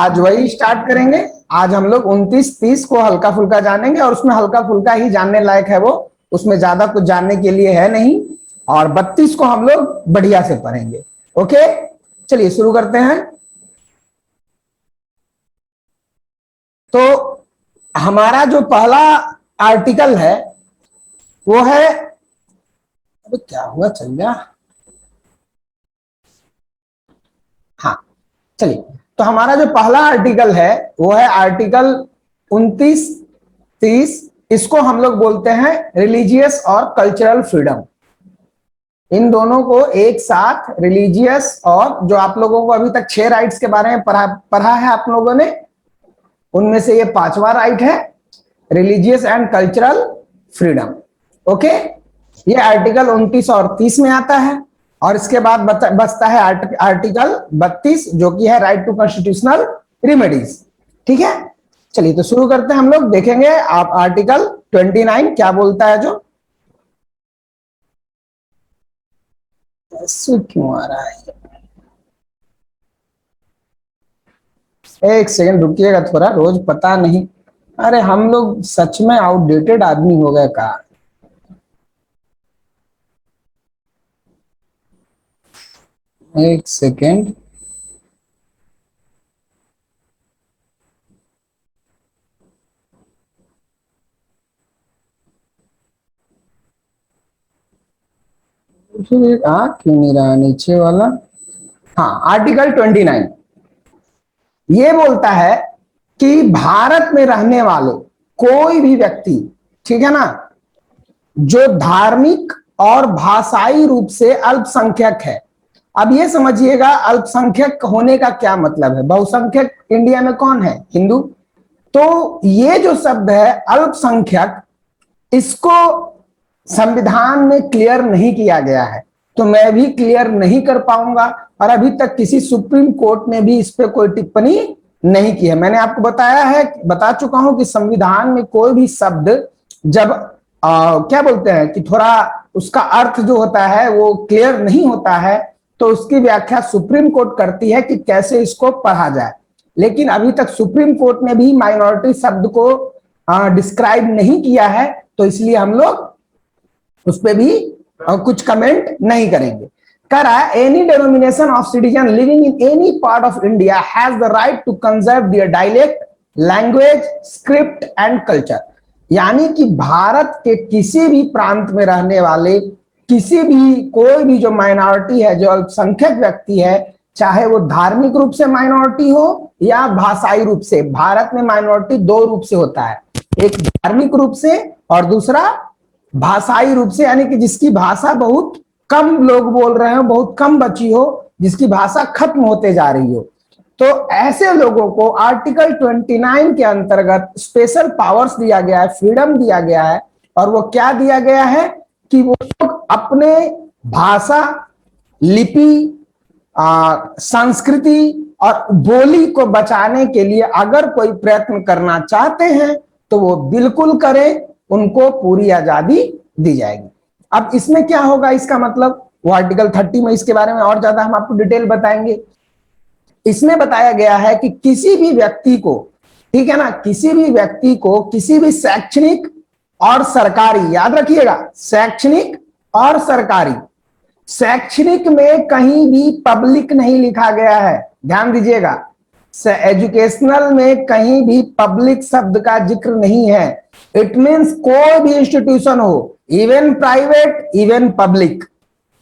आज वही स्टार्ट करेंगे। आज हम लोग 29-30 को हल्का फुल्का जानेंगे, और उसमें हल्का फुल्का ही जानने लायक है वो, उसमें ज्यादा कुछ जानने के लिए है नहीं। और 32 को हम लोग बढ़िया से पढ़ेंगे। ओके, चलिए शुरू करते हैं। तो हमारा जो पहला आर्टिकल है वो है, अबे क्या हुआ, चल गया। हाँ, चलिए। तो हमारा जो पहला आर्टिकल है वो है आर्टिकल 29-30। इसको हम लोग बोलते हैं रिलीजियस और कल्चरल फ्रीडम। इन दोनों को एक साथ, रिलीजियस और, जो आप लोगों को अभी तक 6 राइट्स के बारे में पढ़ा है आप लोगों ने, उनमें से ये 5वां राइट है, religious and cultural freedom. Okay, ये आर्टिकल 29 और 30 में आता है। और इसके बाद बचता है आर्टिकल 32, जो कि है राइट टू कॉन्स्टिट्यूशनल रिमेडीज। ठीक है, चलिए तो शुरू करते हैं। हम लोग देखेंगे आप आर्टिकल 29 क्या बोलता है। जो ऐसे क्यों आ रहा है, एक सेकंड रुकिएगा थोड़ा, रोज पता नहीं, अरे हम लोग सच में आउटडेटेड आदमी हो गए का। एक सेकेंड, फिर आ क्यों नहीं रहा नीचे वाला। हाँ, आर्टिकल 29 ये बोलता है कि भारत में रहने वाले कोई भी व्यक्ति, ठीक है ना, जो धार्मिक और भाषाई रूप से अल्पसंख्यक है। अब ये समझिएगा अल्पसंख्यक होने का क्या मतलब है। बहुसंख्यक इंडिया में कौन है? हिंदू। तो ये जो शब्द है अल्पसंख्यक, इसको संविधान में क्लियर नहीं किया गया है, तो मैं भी क्लियर नहीं कर पाऊंगा। और अभी तक किसी सुप्रीम कोर्ट ने भी इस पे कोई टिप्पणी नहीं की है। मैंने आपको बता चुका हूं कि संविधान में कोई भी शब्द जब क्या बोलते हैं कि थोड़ा उसका अर्थ जो होता है वो क्लियर नहीं होता है, तो उसकी व्याख्या सुप्रीम कोर्ट करती है कि कैसे इसको पढ़ा जाए। लेकिन अभी तक सुप्रीम कोर्ट ने भी माइनॉरिटी शब्द को डिस्क्राइब नहीं किया है, तो इसलिए हम लोग उस पर भी कुछ कमेंट नहीं करेंगे। कह रहा है any denomination of citizen living in any part of India has the right to conserve their dialect, language, script and culture. यानी कि भारत के किसी भी प्रांत में रहने वाले किसी भी, कोई भी जो माइनॉरिटी है, जो अल्पसंख्यक व्यक्ति है, चाहे वो धार्मिक रूप से माइनॉरिटी हो या भाषाई रूप से। भारत में माइनॉरिटी 2 रूप से होता है, एक धार्मिक रूप से और दूसरा भाषाई रूप से, यानी कि जिसकी भाषा बहुत कम लोग बोल रहे हो, बहुत कम बची हो, जिसकी भाषा खत्म होते जा रही हो। तो ऐसे लोगों को आर्टिकल 29 के अंतर्गत स्पेशल पावर्स दिया गया है, फ्रीडम दिया गया है। और वो क्या दिया गया है कि वो लोग अपने भाषा, लिपि, संस्कृति और बोली को बचाने के लिए अगर कोई प्रयत्न करना चाहते हैं तो वो बिल्कुल करें, उनको पूरी आजादी दी जाएगी। अब इसमें क्या होगा, इसका मतलब वो आर्टिकल 30 में इसके बारे में और ज्यादा हम आपको डिटेल बताएंगे। इसमें बताया गया है कि किसी भी व्यक्ति को, ठीक है ना, किसी भी व्यक्ति को किसी भी शैक्षणिक और सरकारी, याद रखिएगा शैक्षणिक और सरकारी, शैक्षणिक में कहीं भी पब्लिक नहीं लिखा गया है, ध्यान दीजिएगा। एजुकेशनल में कहीं भी पब्लिक शब्द का जिक्र नहीं है। इट मीन्स कोई भी इंस्टीट्यूशन हो, even private even public,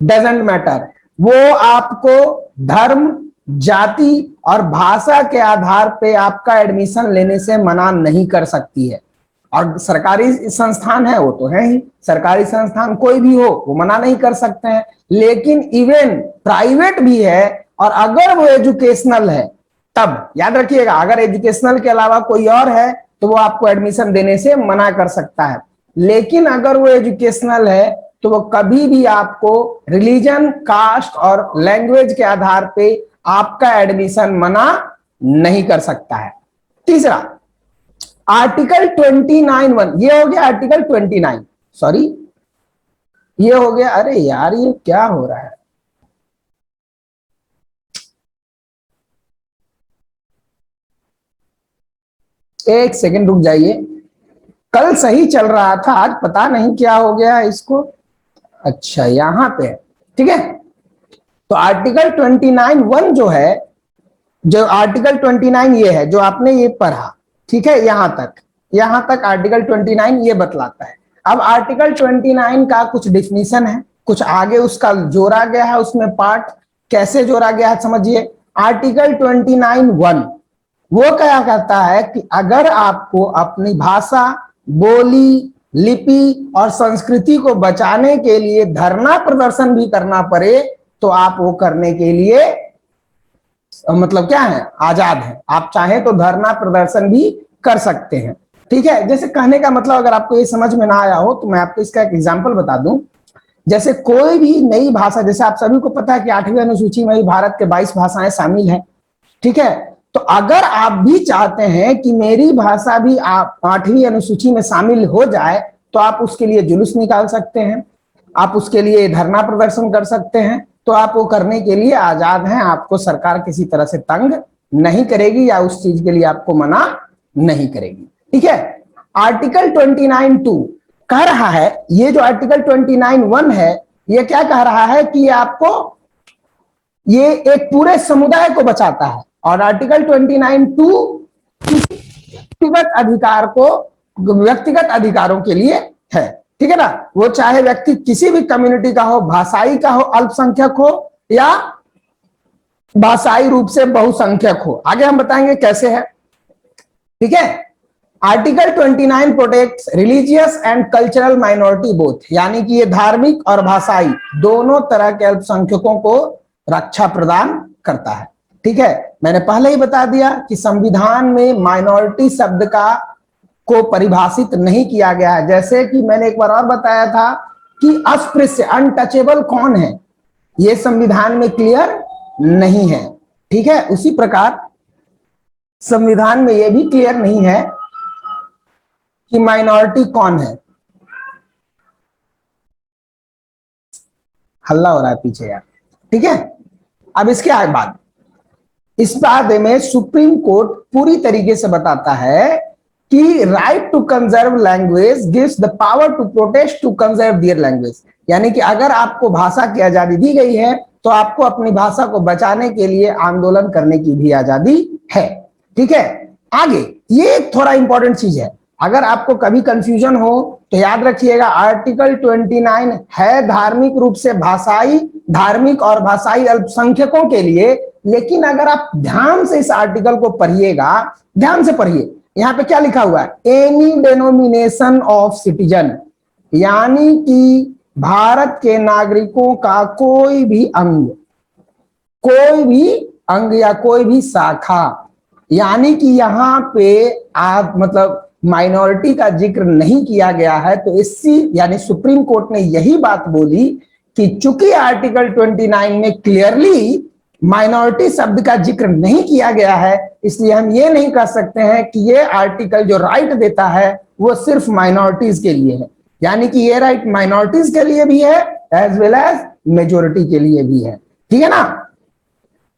doesn't matter, वो आपको धर्म, जाति और भाषा के आधार पे आपका एडमिशन लेने से मना नहीं कर सकती है। और सरकारी संस्थान है वो तो है ही, सरकारी संस्थान कोई भी हो वो मना नहीं कर सकते हैं। लेकिन इवन प्राइवेट भी है, और अगर वो एजुकेशनल है तब याद रखिएगा, अगर एजुकेशनल के अलावा कोई और है तो वो आपको एडमिशन देने से मना कर सकता है। लेकिन अगर वो एजुकेशनल है तो वो कभी भी आपको रिलीजन, कास्ट और लैंग्वेज के आधार पे आपका एडमिशन मना नहीं कर सकता है। तीसरा आर्टिकल 29(1), ये हो गया आर्टिकल 29, सॉरी ये हो गया, अरे यार ये क्या हो रहा है, एक सेकंड रुक जाइए, कल सही चल रहा था, आज पता नहीं क्या हो गया इसको। अच्छा यहां पे, ठीक है। तो आर्टिकल 29(1) जो है, जो आर्टिकल 29 ये है जो आपने ये पढ़ा, ठीक है, यहां तक आर्टिकल 29 ये बतलाता है। अब आर्टिकल 29 का कुछ डिफिनीशन है, कुछ आगे उसका जोड़ा गया है, उसमें पार्ट कैसे जोड़ा गया है समझिए। आर्टिकल 29(1) वो क्या कहता है कि अगर आपको अपनी भाषा, बोली, लिपि और संस्कृति को बचाने के लिए धरना प्रदर्शन भी करना पड़े तो आप वो करने के लिए मतलब क्या है, आजाद है। आप चाहे तो धरना प्रदर्शन भी कर सकते हैं, ठीक है। जैसे कहने का मतलब अगर आपको ये समझ में ना आया हो तो मैं आपको इसका एक एग्जांपल बता दूं। जैसे कोई भी नई भाषा, जैसे आप सभी को पता है कि 8वीं अनुसूची में भारत के 22 भाषाएं शामिल हैं, ठीक है। तो अगर आप भी चाहते हैं कि मेरी भाषा भी आप 8वीं अनुसूची में शामिल हो जाए तो आप उसके लिए जुलूस निकाल सकते हैं, आप उसके लिए धरना प्रदर्शन कर सकते हैं। तो आप वो करने के लिए आजाद हैं, आपको सरकार किसी तरह से तंग नहीं करेगी या उस चीज के लिए आपको मना नहीं करेगी, ठीक है। आर्टिकल 29(2) कह रहा है, ये जो आर्टिकल 29(1) है ये क्या कह रहा है कि आपको ये एक पूरे समुदाय को बचाता है। और आर्टिकल 29(2) व्यक्तिगत अधिकार को, व्यक्तिगत अधिकारों के लिए है, ठीक है ना। वो चाहे व्यक्ति किसी भी कम्युनिटी का हो, भाषाई का हो, अल्पसंख्यक हो या भाषाई रूप से बहुसंख्यक हो। आगे हम बताएंगे कैसे है, ठीक है। Article 29 protects religious and cultural minority both, यानी कि ये धार्मिक और भाषाई दोनों तरह के अल्पसंख्यकों को रक्षा प्रदान करता है, ठीक है। मैंने पहले ही बता दिया कि संविधान में माइनॉरिटी शब्द का को परिभाषित नहीं किया गया है। जैसे कि मैंने एक बार और बताया था कि अस्पृश्य, अनटचेबल कौन है, ये संविधान में क्लियर नहीं है, ठीक है। उसी प्रकार संविधान में यह भी क्लियर नहीं है कि माइनॉरिटी कौन है। हल्ला हो रहा है पीछे यार, ठीक है। अब इसके आगे बाद, इस बारे में सुप्रीम कोर्ट पूरी तरीके से बताता है कि right to conserve language gives the power to protest to conserve their language, यानी कि अगर आपको भाषा की आजादी दी गई है तो आपको अपनी भाषा को बचाने के लिए आंदोलन करने की भी आजादी है, ठीक है। आगे ये थोड़ा इंपॉर्टेंट चीज है, अगर आपको कभी कंफ्यूजन हो तो याद रखिएगा आर्टिकल 29 है धार्मिक रूप से भाषाई, धार्मिक और भाषाई अल्पसंख्यकों के लिए। लेकिन अगर आप ध्यान से इस आर्टिकल को पढ़िएगा, ध्यान से पढ़िए, यहां पे क्या लिखा हुआ है, एनी डेनोमिनेशन ऑफ सिटीजन, यानी कि भारत के नागरिकों का कोई भी अंग, कोई भी अंग या कोई भी शाखा, यानी कि यहां पे आप मतलब माइनॉरिटी का जिक्र नहीं किया गया है। तो इससी यानी सुप्रीम कोर्ट ने यही बात बोली कि चूंकि आर्टिकल 29 में क्लियरली माइनॉरिटी शब्द का जिक्र नहीं किया गया है, इसलिए हम ये नहीं कह सकते हैं कि ये आर्टिकल जो राइट देता है वो सिर्फ माइनॉरिटीज के लिए है, यानी कि ये राइट माइनॉरिटीज के लिए भी है एज वेल एज मेजोरिटी के लिए भी है, ठीक है ना।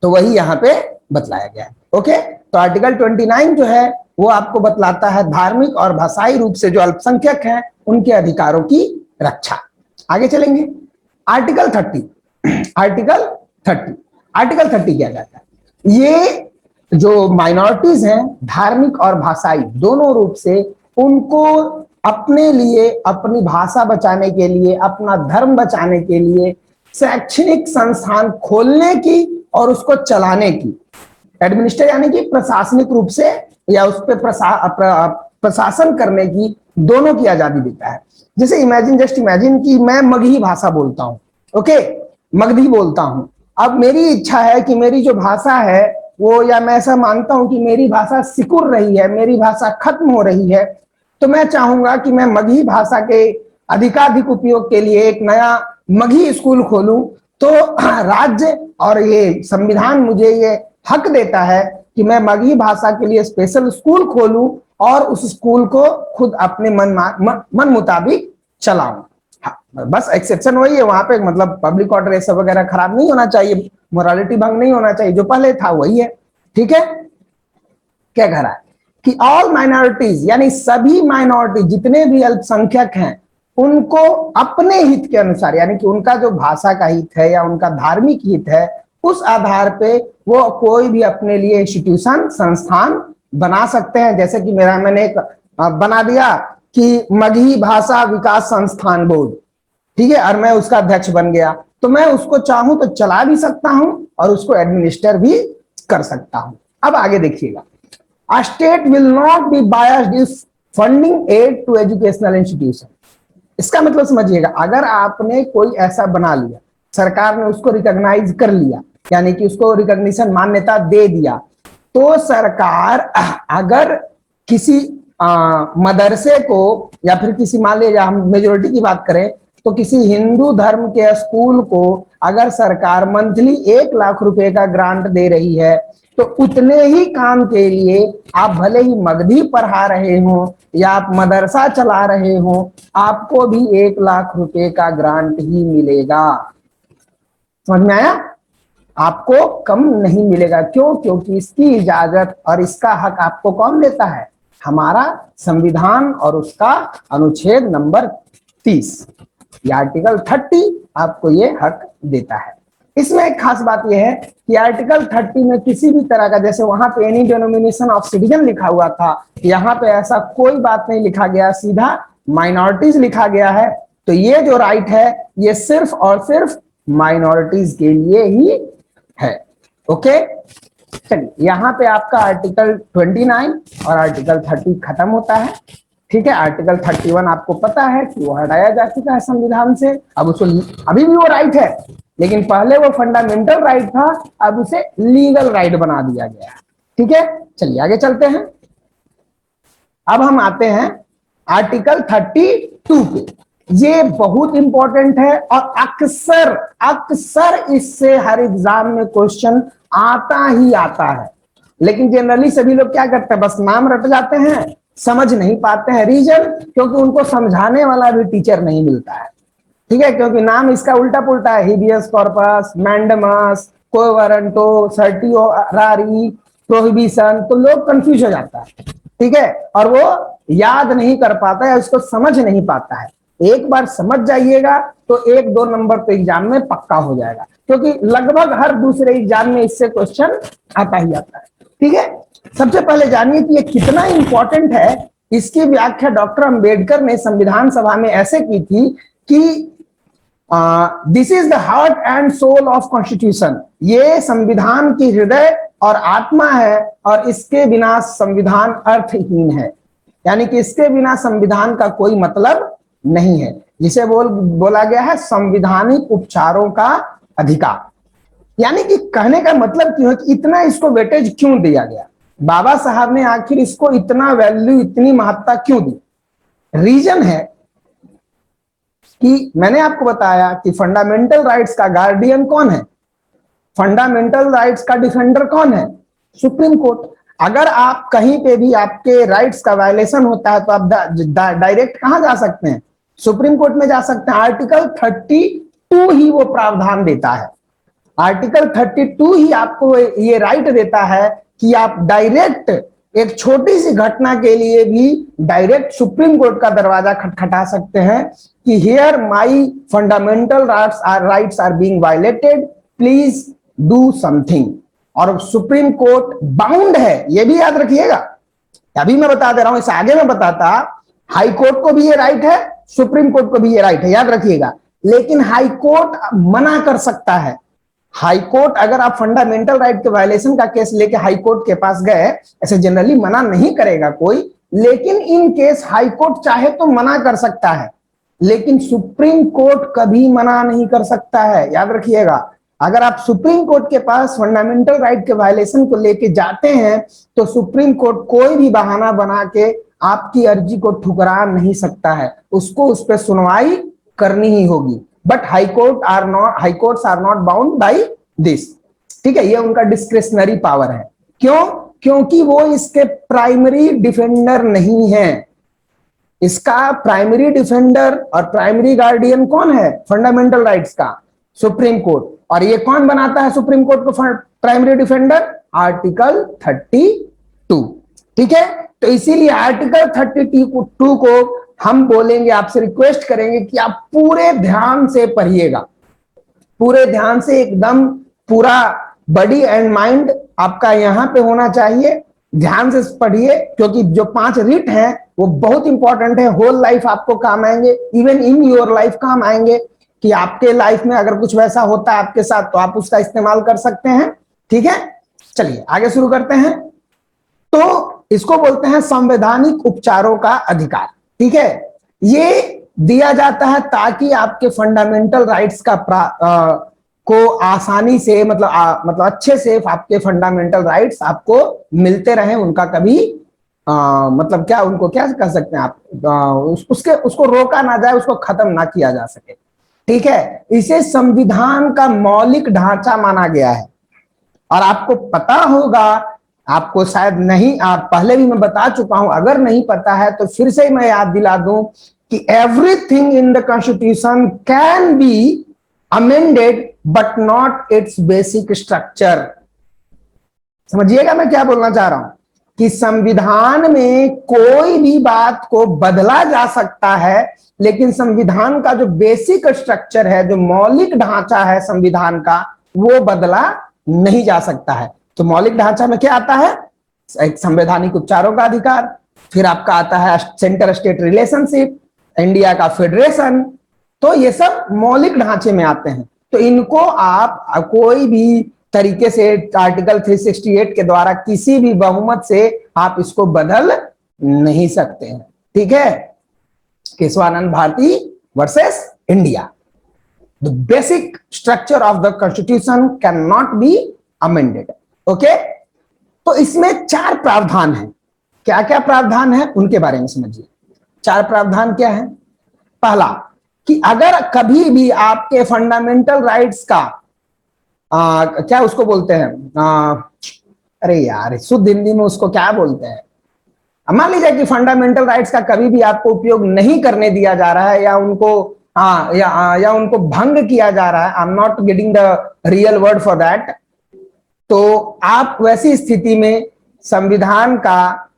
तो वही यहां पे बतलाया गया है, ओके। तो आर्टिकल 29 जो है वो आपको बतलाता है धार्मिक और भाषाई रूप से जो अल्पसंख्यक हैं उनके अधिकारों की रक्षा। आगे चलेंगे, आर्टिकल 30। आर्टिकल 30, आर्टिकल 30 क्या कहता है, ये जो माइनॉरिटीज हैं धार्मिक और भाषाई दोनों रूप से, उनको अपने लिए, अपनी भाषा बचाने के लिए, अपना धर्म बचाने के लिए शैक्षणिक संस्थान खोलने की और उसको चलाने की, एडमिनिस्ट्रेट यानी कि प्रशासनिक रूप से या उस पर प्रशासन करने की, दोनों की आजादी देता है। जैसे इमेजिन, जस्ट इमेजिन कि मैं मगही भाषा बोलता हूं, ओके, मगधी बोलता हूं। अब मेरी इच्छा है कि मेरी जो भाषा है वो, या मैं ऐसा मानता हूं कि मेरी भाषा सिकुड़ रही है, मेरी भाषा खत्म हो रही है, तो मैं चाहूंगा कि मैं मगही भाषा के अधिकाधिक उपयोग के लिए एक नया मगही स्कूल खोलूं। तो राज्य और ये संविधान मुझे ये हक देता है कि मैं मगही भाषा के लिए स्पेशल स्कूल खोलूं और उस स्कूल को खुद अपने मन मुताबिक चलाऊं। हाँ, बस एक्सेप्शन वही है, वहां पे मतलब पब्लिक ऑर्डर ऐसा वगैरह खराब नहीं होना चाहिए, मोरालिटी भंग नहीं होना चाहिए, जो पहले था वही है, ठीक है। क्या कह रहा है कि ऑल माइनॉरिटीज यानी सभी माइनॉरिटी जितने भी अल्पसंख्यक हैं उनको अपने हित के अनुसार, यानी कि उनका जो भाषा का हित है या उनका धार्मिक हित है, उस आधार पे वो कोई भी अपने लिए इंस्टीट्यूशन संस्थान बना सकते हैं। जैसे कि मैंने एक बना दिया कि मगही भाषा विकास संस्थान बोर्ड, ठीक है, और मैं उसका अध्यक्ष बन गया, तो मैं उसको चाहूं तो चला भी सकता हूं और उसको एडमिनिस्टर भी कर सकता हूं। अब आगे देखिएगा, A state will not be biased if funding aid to educational institution। इसका मतलब समझिएगा, अगर आपने कोई ऐसा बना लिया, सरकार ने उसको रिकॉग्नाइज कर लिया, यानी कि उसको रिकॉग्निशन मान्यता दे दिया, तो सरकार अगर किसी मदरसे को या फिर किसी, मान लीजिए हम मेजोरिटी की बात करें तो किसी हिंदू धर्म के स्कूल को अगर सरकार मंथली 1 लाख रुपए का ग्रांट दे रही है, तो उतने ही काम के लिए आप भले ही मगधी पढ़ा रहे हो या आप मदरसा चला रहे हो, आपको भी 1 लाख रुपए का ग्रांट ही मिलेगा। समझ में आया? आपको कम नहीं मिलेगा। क्यों? क्योंकि इसकी इजाजत और इसका हक आपको कौन देता है? हमारा संविधान और उसका अनुच्छेद नंबर 30 या आर्टिकल 30 आपको ये हक देता है। इसमें एक खास बात यह है कि आर्टिकल 30 में किसी भी तरह का, जैसे वहां पे एनी डिनोमिनेशन ऑफ सिटीजन लिखा हुआ था, यहाँ पे ऐसा कोई बात नहीं लिखा गया, सीधा माइनॉरिटीज लिखा गया है। तो ये जो राइट है ये सिर्फ और सिर्फ माइनॉरिटीज के लिए ही है। ओके, चलिए यहाँ पे आपका आर्टिकल 29 और आर्टिकल 30 खत्म होता है। ठीक है, आर्टिकल 31 आपको पता है कि वो हटाया जा चुका है संविधान से। अब उसको, अभी भी वो राइट है, लेकिन पहले वो फंडामेंटल राइट था, अब उसे लीगल राइट बना दिया गया है। ठीक है, चलिए आगे चलते हैं। अब हम आते हैं आर्टिकल 32 पे। ये बहुत इंपॉर्टेंट है और अक्सर अक्सर इससे हर एग्जाम में क्वेश्चन आता ही आता है। लेकिन जनरली सभी लोग क्या करते हैं, बस नाम रट जाते हैं, समझ नहीं पाते हैं। रीजन, क्योंकि उनको समझाने वाला भी टीचर नहीं मिलता है। ठीक है, क्योंकि नाम इसका उल्टा पुल्टा है, habeas corpus, mandamus, कोवरंटो, certiorari, prohibition, तो लोग कंफ्यूज हो जाता है। ठीक है, और वो याद नहीं कर पाता है, उसको समझ नहीं पाता है। एक बार समझ जाइएगा तो 1-2 नंबर तो एग्जाम में पक्का हो जाएगा, क्योंकि लगभग हर दूसरे एग्जाम में इससे क्वेश्चन आता ही आता है। ठीक है, सबसे पहले जानिए कि ये कितना इंपॉर्टेंट है। इसकी व्याख्या डॉक्टर अंबेडकर ने संविधान सभा में ऐसे की थी कि this is the heart and soul of constitution. ये संविधान की हृदय और आत्मा है और इसके बिना संविधान अर्थहीन है, यानी कि इसके बिना संविधान का कोई मतलब नहीं है, जिसे बोला गया है संवैधानिक उपचारों का अधिकार। यानी कि कहने का मतलब क्यों है कि इतना इसको वेटेज क्यों दिया गया, बाबा साहब ने आखिर इसको इतना वैल्यू, इतनी महत्ता क्यों दी? रीजन है कि मैंने आपको बताया कि फंडामेंटल राइट्स का गार्डियन कौन है, फंडामेंटल राइट्स का डिफेंडर कौन है? Supreme court. अगर आप कहीं पे भी आपके राइट्स का वायलेशन होता है तो आप डायरेक्ट कहां जा सकते हैं? सुप्रीम कोर्ट में जा सकते हैं। आर्टिकल 32 ही वो प्रावधान देता है, आर्टिकल 32 ही आपको ये राइट देता है कि आप डायरेक्ट एक छोटी सी घटना के लिए भी डायरेक्ट सुप्रीम कोर्ट का दरवाजा खटखटा सकते हैं कि here my fundamental rights are being violated, please do something. और सुप्रीम कोर्ट बाउंड है, ये भी याद रखिएगा। अभी मैं बता दे रहा हूं, इसे आगे मैं बताता, हाई कोर्ट को भी ये राइट है, सुप्रीम कोर्ट को भी ये राइट है, याद रखिएगा। लेकिन हाई कोर्ट मना कर सकता है। हाई कोर्ट, अगर आप फंडामेंटल राइट के वायलेशन का केस लेके हाई कोर्ट के पास गए, ऐसे जनरली मना नहीं करेगा कोई, लेकिन इन केस हाई कोर्ट चाहे तो मना कर सकता है, लेकिन सुप्रीम कोर्ट कभी मना नहीं कर सकता है, याद रखिएगा। अगर आप सुप्रीम कोर्ट के पास फंडामेंटल राइट के वायलेशन को लेके जाते हैं तो सुप्रीम कोर्ट कोई भी बहाना बना के आपकी अर्जी को ठुकरा नहीं सकता है, उसको उस पर सुनवाई करनी ही होगी। But high courts are not bound by this. ठीक है, ये उनका डिस्क्रिशनरी पावर है। क्यों? क्योंकि वो इसके प्राइमरी डिफेंडर नहीं है। इसका प्राइमरी डिफेंडर और प्राइमरी गार्डियन कौन है फंडामेंटल राइट्स का? Supreme court. और ये कौन बनाता है सुप्रीम कोर्ट को प्राइमरी डिफेंडर? आर्टिकल 32। ठीक है, तो तो इसीलिए आर्टिकल 32 को हम बोलेंगे, आपसे रिक्वेस्ट करेंगे कि आप पूरे ध्यान से पढ़िएगा, पूरे ध्यान से, एकदम पूरा बॉडी एंड माइंड आपका यहां पे होना चाहिए। ध्यान से पढ़िए, क्योंकि जो 5 रिट हैं वो बहुत इंपॉर्टेंट है, होल लाइफ आपको काम आएंगे, इवन इन योर लाइफ काम आएंगे, कि आपके लाइफ में अगर कुछ वैसा होता है आपके साथ तो आप उसका इस्तेमाल कर सकते हैं। ठीक है, चलिए आगे शुरू करते हैं। तो इसको बोलते हैं संवैधानिक उपचारों का अधिकार। ठीक है, ये दिया जाता है ताकि आपके फंडामेंटल राइट्स को आसानी से, मतलब अच्छे से आपके फंडामेंटल राइट्स आपको मिलते रहे, उनका कभी मतलब क्या, उनको क्या कह सकते हैं आप, उसको रोका ना जाए, उसको खत्म ना किया जा सके। ठीक है, इसे संविधान का मौलिक ढांचा माना गया है। और आपको पता होगा, आपको शायद नहीं, आप पहले भी मैं बता चुका हूं, अगर नहीं पता है तो फिर से मैं याद दिला दूं कि everything in the constitution can be amended but not it's basic structure. समझिएगा मैं क्या बोलना चाह रहा हूं, कि संविधान में कोई भी बात को बदला जा सकता है, लेकिन संविधान का जो बेसिक स्ट्रक्चर है, जो मौलिक ढांचा है संविधान का, वो बदला नहीं जा सकता है। तो मौलिक ढांचा में क्या आता है, एक संवैधानिक उपचारों का अधिकार, फिर आपका आता है सेंटर स्टेट रिलेशनशिप, इंडिया का फेडरेशन, तो ये सब मौलिक ढांचे में आते हैं। तो इनको आप कोई भी तरीके से आर्टिकल 368 के द्वारा किसी भी बहुमत से आप इसको बदल नहीं सकते हैं। ठीक है, Kesavananda Bharati versus India, the basic structure of the constitution can not be amended. Okay, तो इसमें 4 प्रावधान हैं। क्या क्या प्रावधान है उनके बारे में समझिए। 4 प्रावधान क्या है? पहला, कि अगर कभी भी आपके फंडामेंटल राइट्स का क्या उसको बोलते हैं, अरे यार शुद्ध हिंदी में उसको क्या बोलते हैं, मान लीजिए कि फंडामेंटल राइट्स का कभी भी आपको उपयोग नहीं करने दिया जा रहा है, या उनको या उनको भंग किया जा रहा है, I am not getting the real word for that, तो आप वैसी स्थिति में संविधान का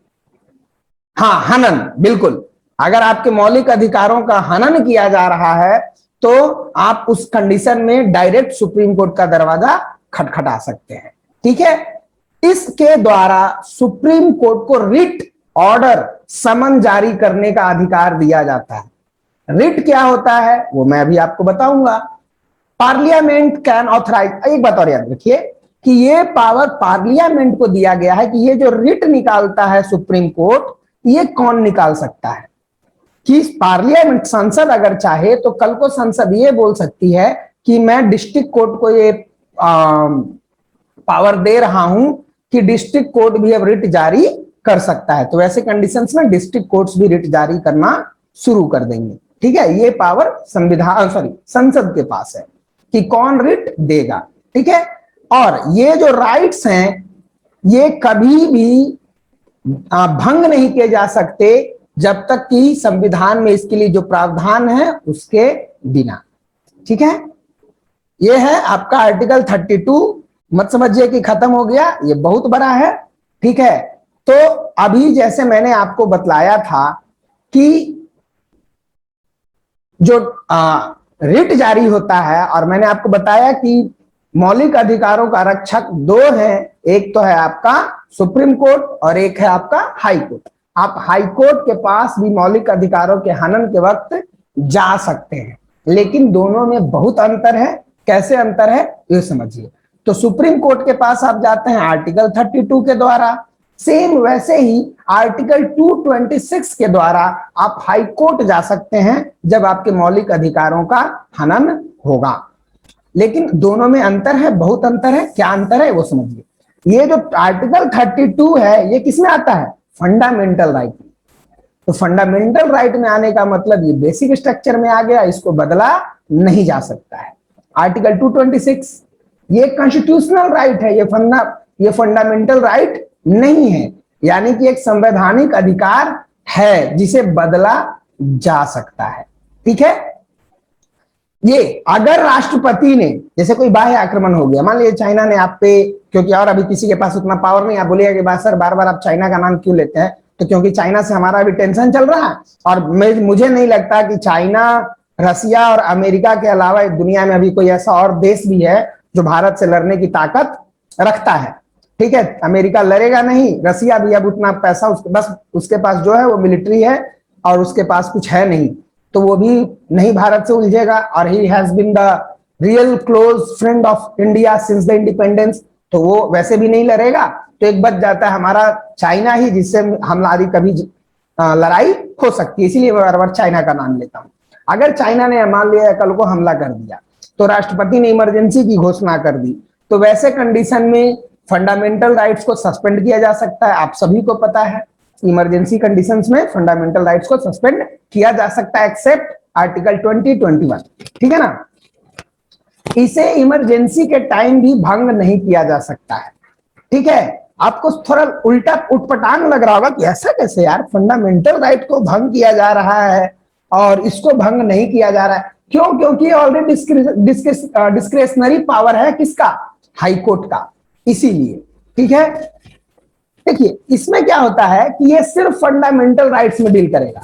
हनन, बिल्कुल, अगर आपके मौलिक अधिकारों का हनन किया जा रहा है तो आप उस कंडीशन में डायरेक्ट सुप्रीम कोर्ट का दरवाजा खटखटा सकते हैं। ठीक है, इसके द्वारा सुप्रीम कोर्ट को रिट ऑर्डर, समन जारी करने का अधिकार दिया जाता है। रिट क्या होता है वो मैं अभी आपको बताऊंगा। पार्लियामेंट कैन ऑथराइज, एक बात और याद रखिए कि ये पावर पार्लियामेंट को दिया गया है, कि ये जो रिट निकालता है सुप्रीम कोर्ट, ये कौन निकाल सकता है, कि पार्लियामेंट, संसद अगर चाहे तो कल को संसद ये बोल सकती है कि मैं डिस्ट्रिक्ट कोर्ट को ये पावर दे रहा हूं कि डिस्ट्रिक्ट कोर्ट भी अब रिट जारी कर सकता है। तो वैसे कंडीशंस में डिस्ट्रिक्ट कोर्ट्स भी रिट जारी करना शुरू कर देंगे। ठीक है, ये पावर संसद के पास है कि कौन रिट देगा। ठीक है, और ये जो राइट्स हैं ये कभी भी भंग नहीं किए जा सकते जब तक कि संविधान में इसके लिए जो प्रावधान है उसके बिना। ठीक है, ये है आपका आर्टिकल 32। मत समझिए कि खत्म हो गया, ये बहुत बड़ा है। ठीक है, तो अभी जैसे मैंने आपको बतलाया था कि जो रिट जारी होता है, और मैंने आपको बताया कि मौलिक अधिकारों का रक्षक 2 हैं, एक तो है आपका सुप्रीम कोर्ट और एक है आपका हाई कोर्ट। आप हाई कोर्ट के पास भी मौलिक अधिकारों के हनन के वक्त जा सकते हैं, लेकिन दोनों में बहुत अंतर है। कैसे अंतर है ये समझिए। तो सुप्रीम कोर्ट के पास आप जाते हैं आर्टिकल 32 के द्वारा, सेम वैसे ही आर्टिकल 226 के द्वारा आप हाई कोर्ट जा सकते हैं जब आपके मौलिक अधिकारों का हनन होगा। लेकिन दोनों में अंतर है, बहुत अंतर है। क्या अंतर है वो समझिए। ये जो आर्टिकल 32 है ये किसमें आता है? फंडामेंटल राइट में। तो फंडामेंटल राइट में आने का मतलब ये बेसिक स्ट्रक्चर में आ गया, इसको बदला नहीं जा सकता है। आर्टिकल 226 ये कॉन्स्टिट्यूशनल राइट है, ये फंडामेंटल राइट नहीं है, यानी कि एक संवैधानिक अधिकार है जिसे बदला जा सकता है। ठीक है, ये अगर राष्ट्रपति ने, जैसे कोई बाह्य आक्रमण हो गया, मान लीजिए चाइना ने आप पे, क्योंकि और अभी किसी के पास उतना पावर नहीं, आप बोलिएगा कि सर बार बार आप चाइना का नाम क्यों लेते हैं, तो क्योंकि चाइना से हमारा अभी टेंशन चल रहा है, और मुझे नहीं लगता कि चाइना, रसिया और अमेरिका के अलावा दुनिया में अभी कोई ऐसा और देश भी है जो भारत से लड़ने की ताकत रखता है। ठीक है, अमेरिका लड़ेगा नहीं, रसिया भी अब उतना पैसा बस उसके पास जो है वो मिलिट्री है और उसके पास कुछ है नहीं, तो वो भी नहीं भारत से उलझेगा। और he has been the real close friend of India since the independence, तो वो वैसे भी नहीं लड़ेगा। तो एक बच जाता है हमारा चाइना ही, जिससे हमला आदि कभी लड़ाई हो सकती है, इसीलिए मैं बार बार चाइना का नाम लेता हूं। अगर चाइना ने मान लिया कल को हमला कर दिया, तो राष्ट्रपति ने इमरजेंसी की घोषणा कर दी, तो वैसे कंडीशन में फंडामेंटल राइट्स को सस्पेंड किया जा सकता है। आप सभी को पता है इमरजेंसी कंडीशंस में फंडामेंटल राइट्स को सस्पेंड किया जा सकता है, एक्सेप्ट आर्टिकल 2021। ठीक है ना, इसे इमरजेंसी के टाइम भी भंग नहीं किया जा सकता है। ठीक है, आपको थोड़ा उल्टा उटपटांग लग रहा होगा कि ऐसा कैसे यार, फंडामेंटल राइट को भंग किया जा रहा है और इसको भंग नहीं किया जा रहा है। क्यों? क्योंकि ऑलरेडी डिस्क्रेशनरी पावर है किसका? हाई कोर्ट का, इसीलिए। ठीक है, देखिए इसमें क्या होता है कि ये सिर्फ फंडामेंटल राइट्स में डील करेगा।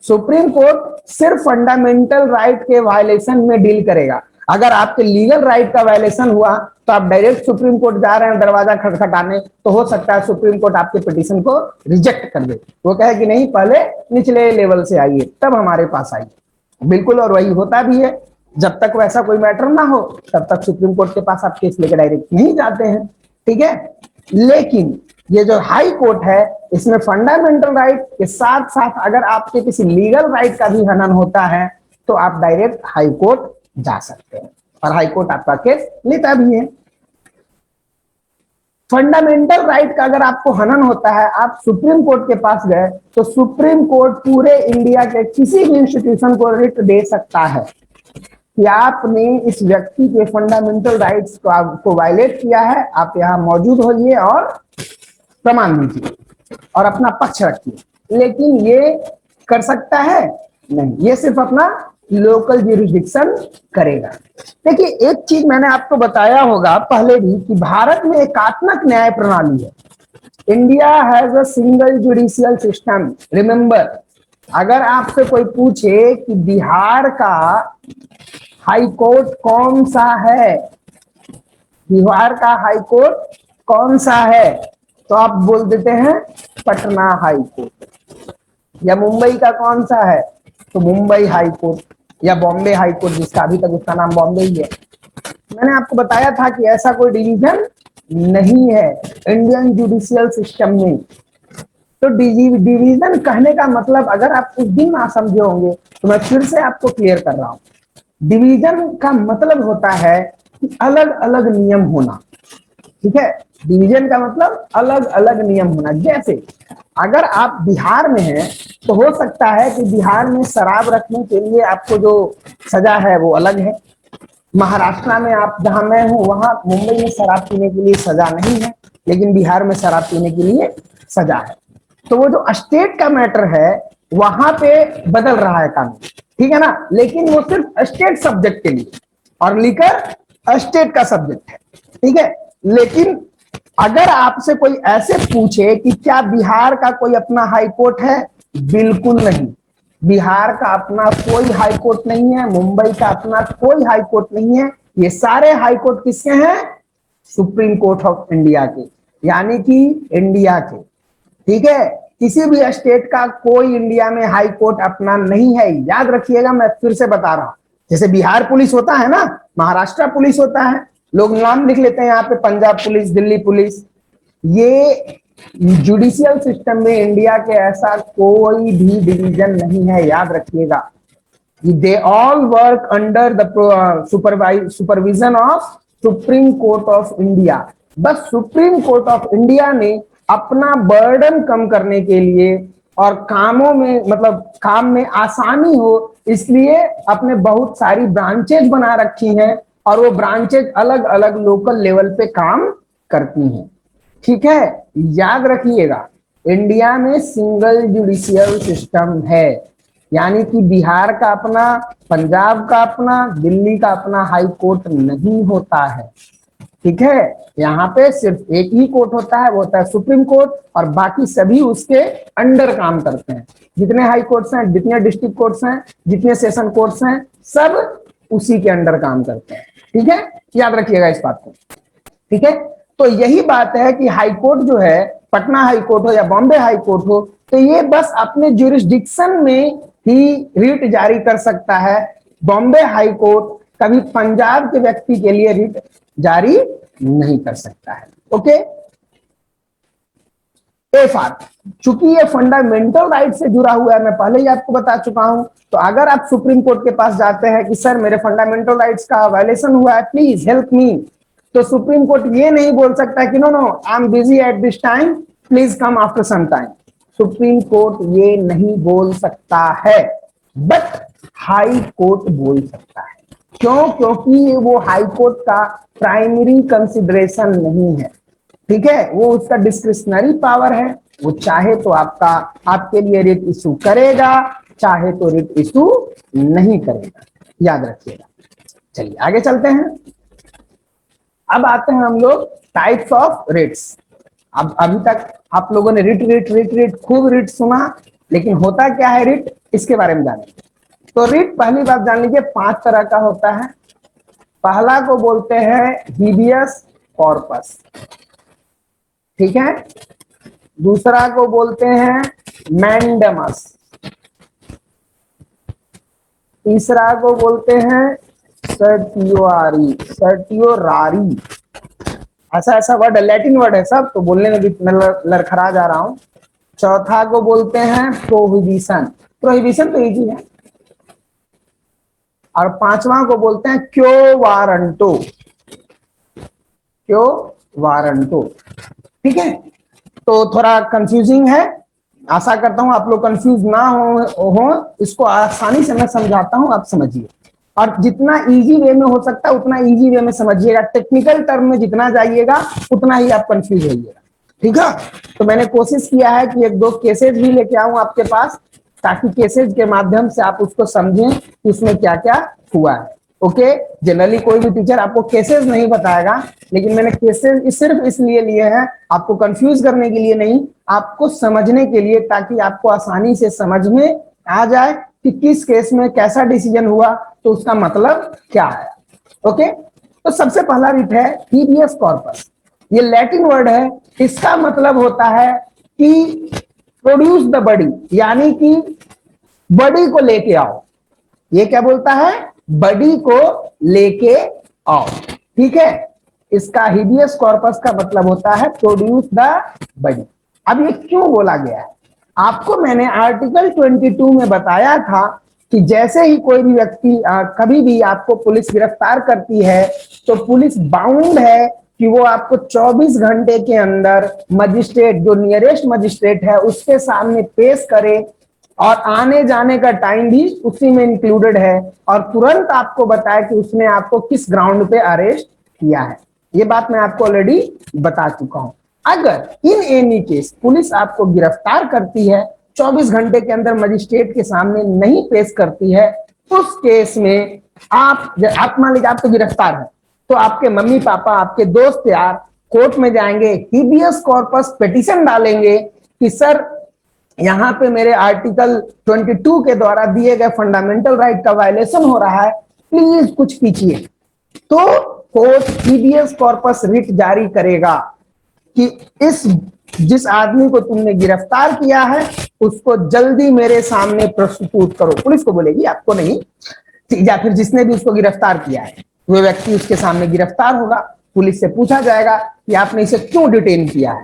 सुप्रीम कोर्ट सिर्फ फंडामेंटल राइट के वायलेशन में डील करेगा। अगर आपके लीगल राइट का वायलेशन हुआ तो आप डायरेक्ट सुप्रीम कोर्ट जा रहे हैं दरवाजा खटखटाने, तो हो सकता है सुप्रीम कोर्ट आपके पिटीशन को रिजेक्ट कर दे। वो कहे कि नहीं, पहले निचले लेवल से आइए तब हमारे पास आइए। बिल्कुल, और वही होता भी है। जब तक वैसा कोई मैटर ना हो तब तक सुप्रीम कोर्ट के पास आप केस लेकर डायरेक्ट नहीं जाते हैं। ठीक है, लेकिन ये जो हाई कोर्ट है, इसमें फंडामेंटल राइट के साथ साथ अगर आपके किसी लीगल राइट का भी हनन होता है तो आप डायरेक्ट हाई कोर्ट जा सकते हैं और हाई कोर्ट आपका केस लेता भी है। फंडामेंटल राइट का अगर आपको हनन होता है, आप सुप्रीम कोर्ट के पास गए, तो सुप्रीम कोर्ट पूरे इंडिया के किसी भी इंस्टीट्यूशन को रिट दे सकता है कि आपने इस व्यक्ति के फंडामेंटल राइट्स को वायलेट किया है, आप यहाँ मौजूद होइए और प्रमाण दीजिए और अपना पक्ष रखिए। लेकिन ये कर सकता है नहीं, ये सिर्फ अपना लोकल ज्यूरिसडिक्शन करेगा। देखिए एक चीज मैंने आपको बताया होगा पहले भी कि भारत में एकात्मक न्याय प्रणाली है। India has a single judicial system. Remember, अगर आपसे कोई पूछे कि बिहार का हाई कोर्ट कौन सा है, बिहार का हाई कोर्ट कौन सा है, तो आप बोल देते हैं पटना हाई कोर्ट। या मुंबई का कौन सा है, तो मुंबई हाई कोर्ट, या बॉम्बे हाई कोर्ट, जिसका अभी तक उसका नाम बॉम्बे ही है। मैंने आपको बताया था कि ऐसा कोई डिवीजन नहीं है इंडियन जुडिशियल सिस्टम में। तो डिवीजन कहने का मतलब, अगर आप उस दिन ना समझे होंगे तो मैं फिर से आपको क्लियर कर रहा हूं। डिवीजन का मतलब होता है कि अलग अलग नियम होना। ठीक है, डिवीजन का मतलब अलग अलग नियम होना। जैसे अगर आप बिहार में हैं तो हो सकता है कि बिहार में शराब रखने के लिए आपको जो सजा है वो अलग है। महाराष्ट्र में, आप जहां मैं हूं वहां मुंबई में शराब पीने के लिए सजा नहीं है, लेकिन बिहार में शराब पीने के लिए सजा है। तो वो जो स्टेट का मैटर है वहां पे बदल रहा है कानून। ठीक है ना, लेकिन वो सिर्फ स्टेट सब्जेक्ट के लिए, और लिकर स्टेट का सब्जेक्ट है। ठीक है, लेकिन अगर आपसे कोई ऐसे पूछे कि क्या बिहार का कोई अपना हाई कोर्ट है, बिल्कुल नहीं। बिहार का अपना कोई हाई कोर्ट नहीं है, मुंबई का अपना कोई हाई कोर्ट नहीं है। ये सारे हाई कोर्ट किसके हैं? सुप्रीम कोर्ट ऑफ इंडिया के, यानी कि इंडिया के। ठीक है, किसी भी स्टेट का कोई इंडिया में हाई कोर्ट अपना नहीं है। याद रखिएगा, मैं फिर से बता रहा हूं। जैसे बिहार पुलिस होता है ना, महाराष्ट्र पुलिस होता है, लोग नाम लिख लेते हैं यहाँ पे, पंजाब पुलिस, दिल्ली पुलिस। ये जुडिशियल सिस्टम में इंडिया के ऐसा कोई भी डिवीजन नहीं है, याद रखिएगा। They all work under the supervision of supreme court of India. बस सुप्रीम कोर्ट ऑफ इंडिया ने अपना बर्डन कम करने के लिए और कामों में, मतलब काम में आसानी हो, इसलिए अपने बहुत सारी ब्रांचेज बना रखी हैं, और वो ब्रांचेज अलग अलग लोकल लेवल पे काम करती हैं। ठीक है, याद रखिएगा, इंडिया में सिंगल जुडिशियल सिस्टम है, यानी कि बिहार का अपना, पंजाब का अपना, दिल्ली का अपना हाई कोर्ट नहीं होता है। ठीक है, यहाँ पे सिर्फ एक ही कोर्ट होता है, वो होता है सुप्रीम कोर्ट, और बाकी सभी उसके अंडर काम करते हैं। जितने हाई कोर्ट्स हैं, जितने डिस्ट्रिक्ट कोर्ट्स हैं, जितने सेशन कोर्ट्स हैं, सब उसी के अंडर काम करते हैं। ठीक है, याद रखिएगा इस बात को। ठीक है, तो यही बात है कि हाई कोर्ट जो है, पटना हाई कोर्ट हो या बॉम्बे हाई कोर्ट हो, तो ये बस अपने ज्यूरिसडिक्शन में ही रिट जारी कर सकता है। बॉम्बे हाई कोर्ट कभी पंजाब के व्यक्ति के लिए रिट जारी नहीं कर सकता है। ओके, एफआर, चूंकि ये फंडामेंटल राइट से जुड़ा हुआ है, मैं पहले ही आपको बता चुका हूं, तो अगर आप सुप्रीम कोर्ट के पास जाते हैं कि सर मेरे फंडामेंटल राइट्स का वायलेशन हुआ है, प्लीज हेल्प मी, तो सुप्रीम कोर्ट ये नहीं बोल सकता कि no no I am busy at this time, please come after some time. Supreme court ये नहीं बोल सकता है, बट हाई कोर्ट बोल सकता है। क्यों? क्योंकि वो हाई कोर्ट का प्राइमरी कंसिडरेशन नहीं है। ठीक है, वो उसका डिस्क्रिशनरी पावर है, वो चाहे तो आपके लिए रिट इशू करेगा, चाहे तो रिट इशू नहीं करेगा, याद रखिएगा। चलिए आगे चलते हैं। अब आते हैं हम लोग टाइप्स ऑफ रिट्स। अब अभी तक आप लोगों ने रिट रिट रिट रिट खूब रिट सुना, लेकिन होता क्या है रिट, इसके बारे में जानेंगे। तो रिट पहली बात जान लीजिए 5 तरह का होता है। पहला को बोलते हैं हिबियस कॉर्पस, ठीक है। दूसरा को बोलते हैं मैंडेमस, तीसरा को बोलते हैं सर्टियोरारी, ऐसा ऐसा वर्ड है, लैटिन वर्ड है सब, तो बोलने में भी मैं लड़खड़ा जा रहा हूं। चौथा को बोलते हैं प्रोहिबिशन, प्रोहिबिशन तो इजी है। और पांचवा को बोलते हैं क्यो वारंटो, क्यो वारंटो, ठीक है। तो थोड़ा कंफ्यूजिंग है, आशा करता हूं आप लोग कंफ्यूज ना हो, इसको आसानी से मैं समझाता हूं, आप समझिए। और जितना इजी वे में हो सकता है उतना इजी वे में समझिएगा, टेक्निकल टर्म में जितना जाइएगा उतना ही आप कंफ्यूज होइएगा, ठीक है। तो मैंने कोशिश किया है कि 1-2 केसेस भी लेके आऊं आपके पास, ताकि केसेस के माध्यम से आप उसको समझें कि उसमें क्या क्या हुआ है। ओके, जनरली कोई भी टीचर आपको केसेस नहीं बताएगा, लेकिन मैंने केसेस सिर्फ इसलिए लिए हैं, आपको कंफ्यूज करने के लिए नहीं, आपको समझने के लिए, ताकि आपको आसानी से समझ में आ जाए कि किस केस में कैसा डिसीजन हुआ, तो उसका मतलब क्या है। ओके, तो सबसे पहला रिट है हिबियस कॉर्पस। ये लैटिन वर्ड है, इसका मतलब होता है कि प्रोड्यूस द बॉडी, यानी कि बॉडी को लेके आओ। ये क्या बोलता है? बॉडी को लेके आओ, ठीक है। इसका हिबियस कॉर्पस का मतलब होता है प्रोड्यूस द बॉडी। अब ये क्यों बोला गया है? आपको मैंने आर्टिकल 22 में बताया था कि जैसे ही कोई भी व्यक्ति कभी भी आपको पुलिस गिरफ्तार करती है, तो पुलिस बाउंड है कि वो आपको 24 घंटे के अंदर मजिस्ट्रेट, जो नियरेस्ट मजिस्ट्रेट है, उसके सामने पेश करे, और आने जाने का टाइम भी उसी में इंक्लूडेड है, और तुरंत आपको बताया कि उसने आपको किस ग्राउंड पे अरेस्ट किया है। ये बात मैं आपको ऑलरेडी बता चुका हूं। अगर इन एनी केस पुलिस आपको गिरफ्तार करती है, 24 घंटे के अंदर मजिस्ट्रेट के सामने नहीं पेश करती है, उस केस में आप मान लीजिए आप तो गिरफ्तार है, तो आपके मम्मी पापा, आपके दोस्त यार कोर्ट में जाएंगे, हिबियस कॉर्पस पिटीशन डालेंगे कि सर यहाँ पे मेरे आर्टिकल 22 के द्वारा दिए गए फंडामेंटल राइट का वायलेशन हो रहा है, प्लीज कुछ कीजिए। तो कोर्ट हिबियस कॉर्पस रिट जारी करेगा कि जिस आदमी को तुमने गिरफ्तार किया है उसको जल्दी मेरे सामने प्रस्तुत करो। पुलिस को बोलेगी, आपको नहीं, या फिर जिसने भी उसको गिरफ्तार किया है वो व्यक्ति उसके सामने गिरफ्तार होगा। पुलिस से पूछा जाएगा कि आपने इसे क्यों डिटेन किया है,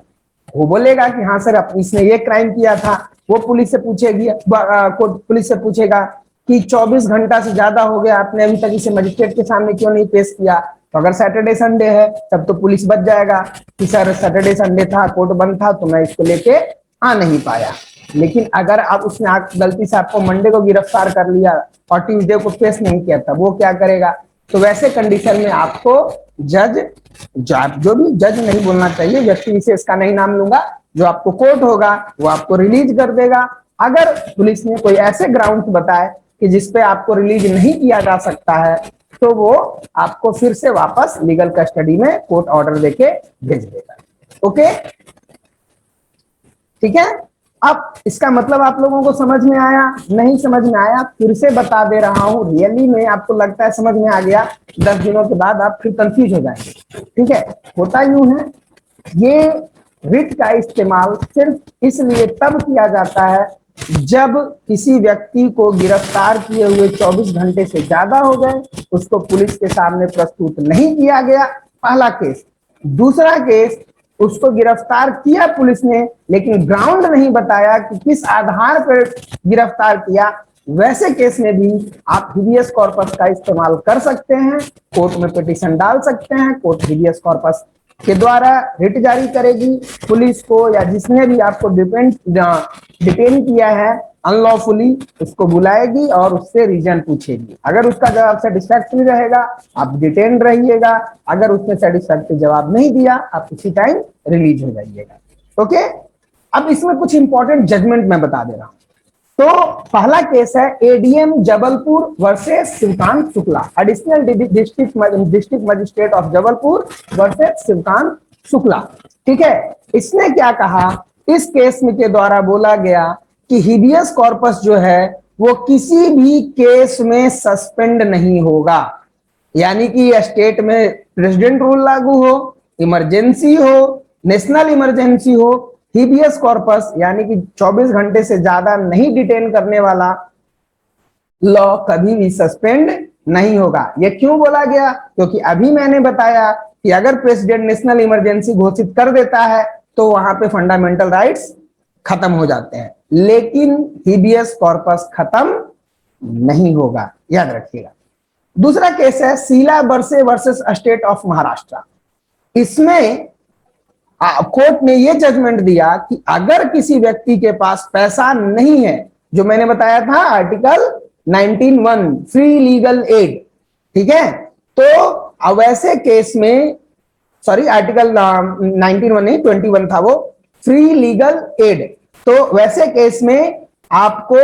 वो बोलेगा कि हाँ सर इसने ये क्राइम किया था। वो पुलिस से पूछेगी, पुलिस से पूछेगा कि 24 घंटा से ज्यादा हो गया, आपने अभी तक इसे मजिस्ट्रेट के सामने क्यों नहीं पेश किया। तो अगर सैटरडे संडे है तब तो पुलिस बच जाएगा कि सर सैटरडे संडे था, कोर्ट बंद था, तो मैं इसको लेके आ नहीं पाया। लेकिन अगर आप उसने गलती से आपको मंडे को गिरफ्तार कर लिया और ट्यूसडे को पेश नहीं किया था, वो क्या करेगा? तो वैसे कंडीशन में आपको जज, जो भी जज नहीं बोलना चाहिए, व्यक्ति विशेष का नहीं नाम लूंगा, जो आपको कोर्ट होगा वो आपको रिलीज कर देगा। अगर पुलिस ने कोई ऐसे ग्राउंड बताए कि जिसपे आपको रिलीज नहीं किया जा सकता है, तो वो आपको फिर से वापस लीगल कस्टडी में कोर्ट ऑर्डर देके भेज देगा। ओके, ठीक है। अब इसका मतलब आप लोगों को समझ में आया? नहीं समझ में आया फिर से बता दे रहा हूं, रियली में आपको लगता है समझ में आ गया, 10 दिनों के बाद आप फिर कंफ्यूज हो जाएंगे। ठीक है, होता यूं है, ये रिट का इस्तेमाल सिर्फ इसलिए तब किया जाता है जब किसी व्यक्ति को गिरफ्तार किए हुए 24 घंटे से ज्यादा हो गए, उसको पुलिस के सामने प्रस्तुत नहीं किया गया, पहला केस। दूसरा केस, उसको गिरफ्तार किया पुलिस ने लेकिन ग्राउंड नहीं बताया कि किस आधार पर गिरफ्तार किया, वैसे केस में भी आप हिबियस कॉर्पस का इस्तेमाल कर सकते हैं, कोर्ट में पिटीशन डाल सकते हैं, कोर्ट हिबियस कॉर्पस के द्वारा रिट जारी करेगी, पुलिस को या जिसने भी आपको डिटेन किया है अनलॉफुली उसको बुलाएगी और उससे रीजन पूछेगी। अगर उसका जवाब सेटिस्फैक्टरी रहेगा आप डिटेन रहिएगा, अगर उसने सेटिस्फैक्टरी जवाब नहीं दिया आप उसी टाइम रिलीज हो जाइएगा। ओके, अब इसमें कुछ इंपॉर्टेंट जजमेंट मैं बता दे रहा हूं। तो पहला केस है ADM Jabalpur versus Shivkant Shukla, additional district magistrate of Jabalpur versus Shivkant Shukla. ठीक है, इसने क्या कहा, इस केस में के द्वारा बोला गया कि हिबियस कॉर्पस जो है वो किसी भी केस में सस्पेंड नहीं होगा, यानी कि स्टेट में प्रेसिडेंट रूल लागू हो, इमरजेंसी हो, नेशनल इमरजेंसी हो, हिबियस कॉर्पस यानी कि 24 घंटे से ज्यादा नहीं डिटेन करने वाला लॉ कभी भी सस्पेंड नहीं होगा। यह क्यों बोला गया? क्योंकि अभी मैंने बताया कि अगर प्रेसिडेंट नेशनल इमरजेंसी घोषित कर देता है तो वहां पे फंडामेंटल राइट्स खत्म हो जाते हैं, लेकिन हिबियस कॉर्पस खत्म नहीं होगा, याद रखिएगा। दूसरा केस है शीला बरसे वर्सेस स्टेट ऑफ महाराष्ट्र। इसमें कोर्ट ने यह जजमेंट दिया कि अगर किसी व्यक्ति के पास पैसा नहीं है, जो मैंने बताया था आर्टिकल 19(1) फ्री लीगल एड, ठीक है, तो वैसे केस में, सॉरी आर्टिकल 19(1) नहीं 21 था वो, फ्री लीगल एड, तो वैसे केस में आपको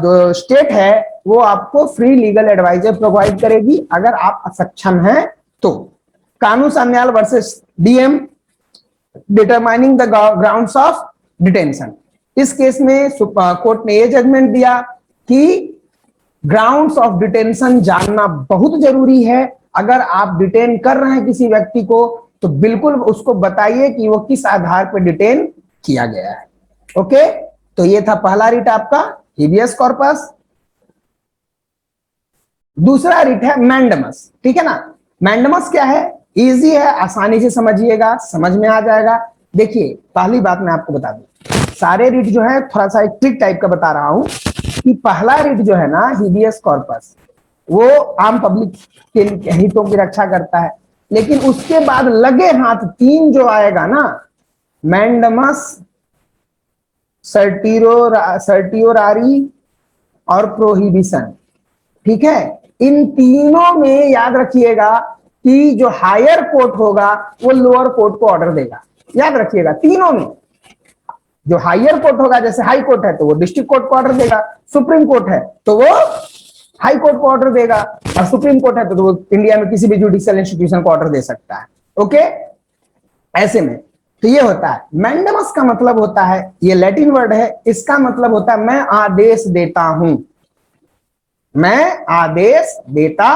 जो स्टेट है वो आपको फ्री लीगल एडवाइजर प्रोवाइड करेगी अगर आप असक्षम हैं तो। Kanu Sanyal versus DM determining the grounds of detention, इस केस में कोर्ट ने यह जजमेंट दिया कि ग्राउंड्स ऑफ डिटेंशन जानना बहुत जरूरी है। अगर आप डिटेन कर रहे हैं किसी व्यक्ति को तो बिल्कुल उसको बताइए कि वो किस आधार पर डिटेन किया गया है। ओके, तो ये था पहला रिट आपका हिबियस कॉर्पस। दूसरा रिट है मैंडमस, ठीक है ना। मैंडमस क्या है? इजी है, आसानी से समझिएगा, समझ में आ जाएगा। देखिए पहली बात मैं आपको बता दूं, सारे रिट जो है थोड़ा सा एक ट्रिक टाइप का बता रहा हूं कि पहला रिट जो है ना हिबियस कॉर्पस वो आम पब्लिक के हितों की रक्षा करता है, लेकिन उसके बाद लगे हाथ 3 जो आएगा ना, मैंडमस, सर्टियोरारी और प्रोहिबिशन, ठीक है, इन तीनों में याद रखिएगा कि जो हायर कोर्ट होगा वो लोअर कोर्ट को ऑर्डर देगा। याद रखिएगा तीनों में, जो हायर कोर्ट होगा, जैसे हाई कोर्ट है तो वो डिस्ट्रिक्ट कोर्ट को ऑर्डर देगा, सुप्रीम कोर्ट है तो वो हाई कोर्ट को ऑर्डर देगा, और सुप्रीम कोर्ट है तो वो इंडिया में किसी भी जुडिशियल इंस्टीट्यूशन को ऑर्डर दे सकता है। ओके, ऐसे में तो ये होता है। मैंडमस का मतलब होता है, ये लैटिन वर्ड है, इसका मतलब होता है मैं आदेश देता हूं, मैं आदेश देता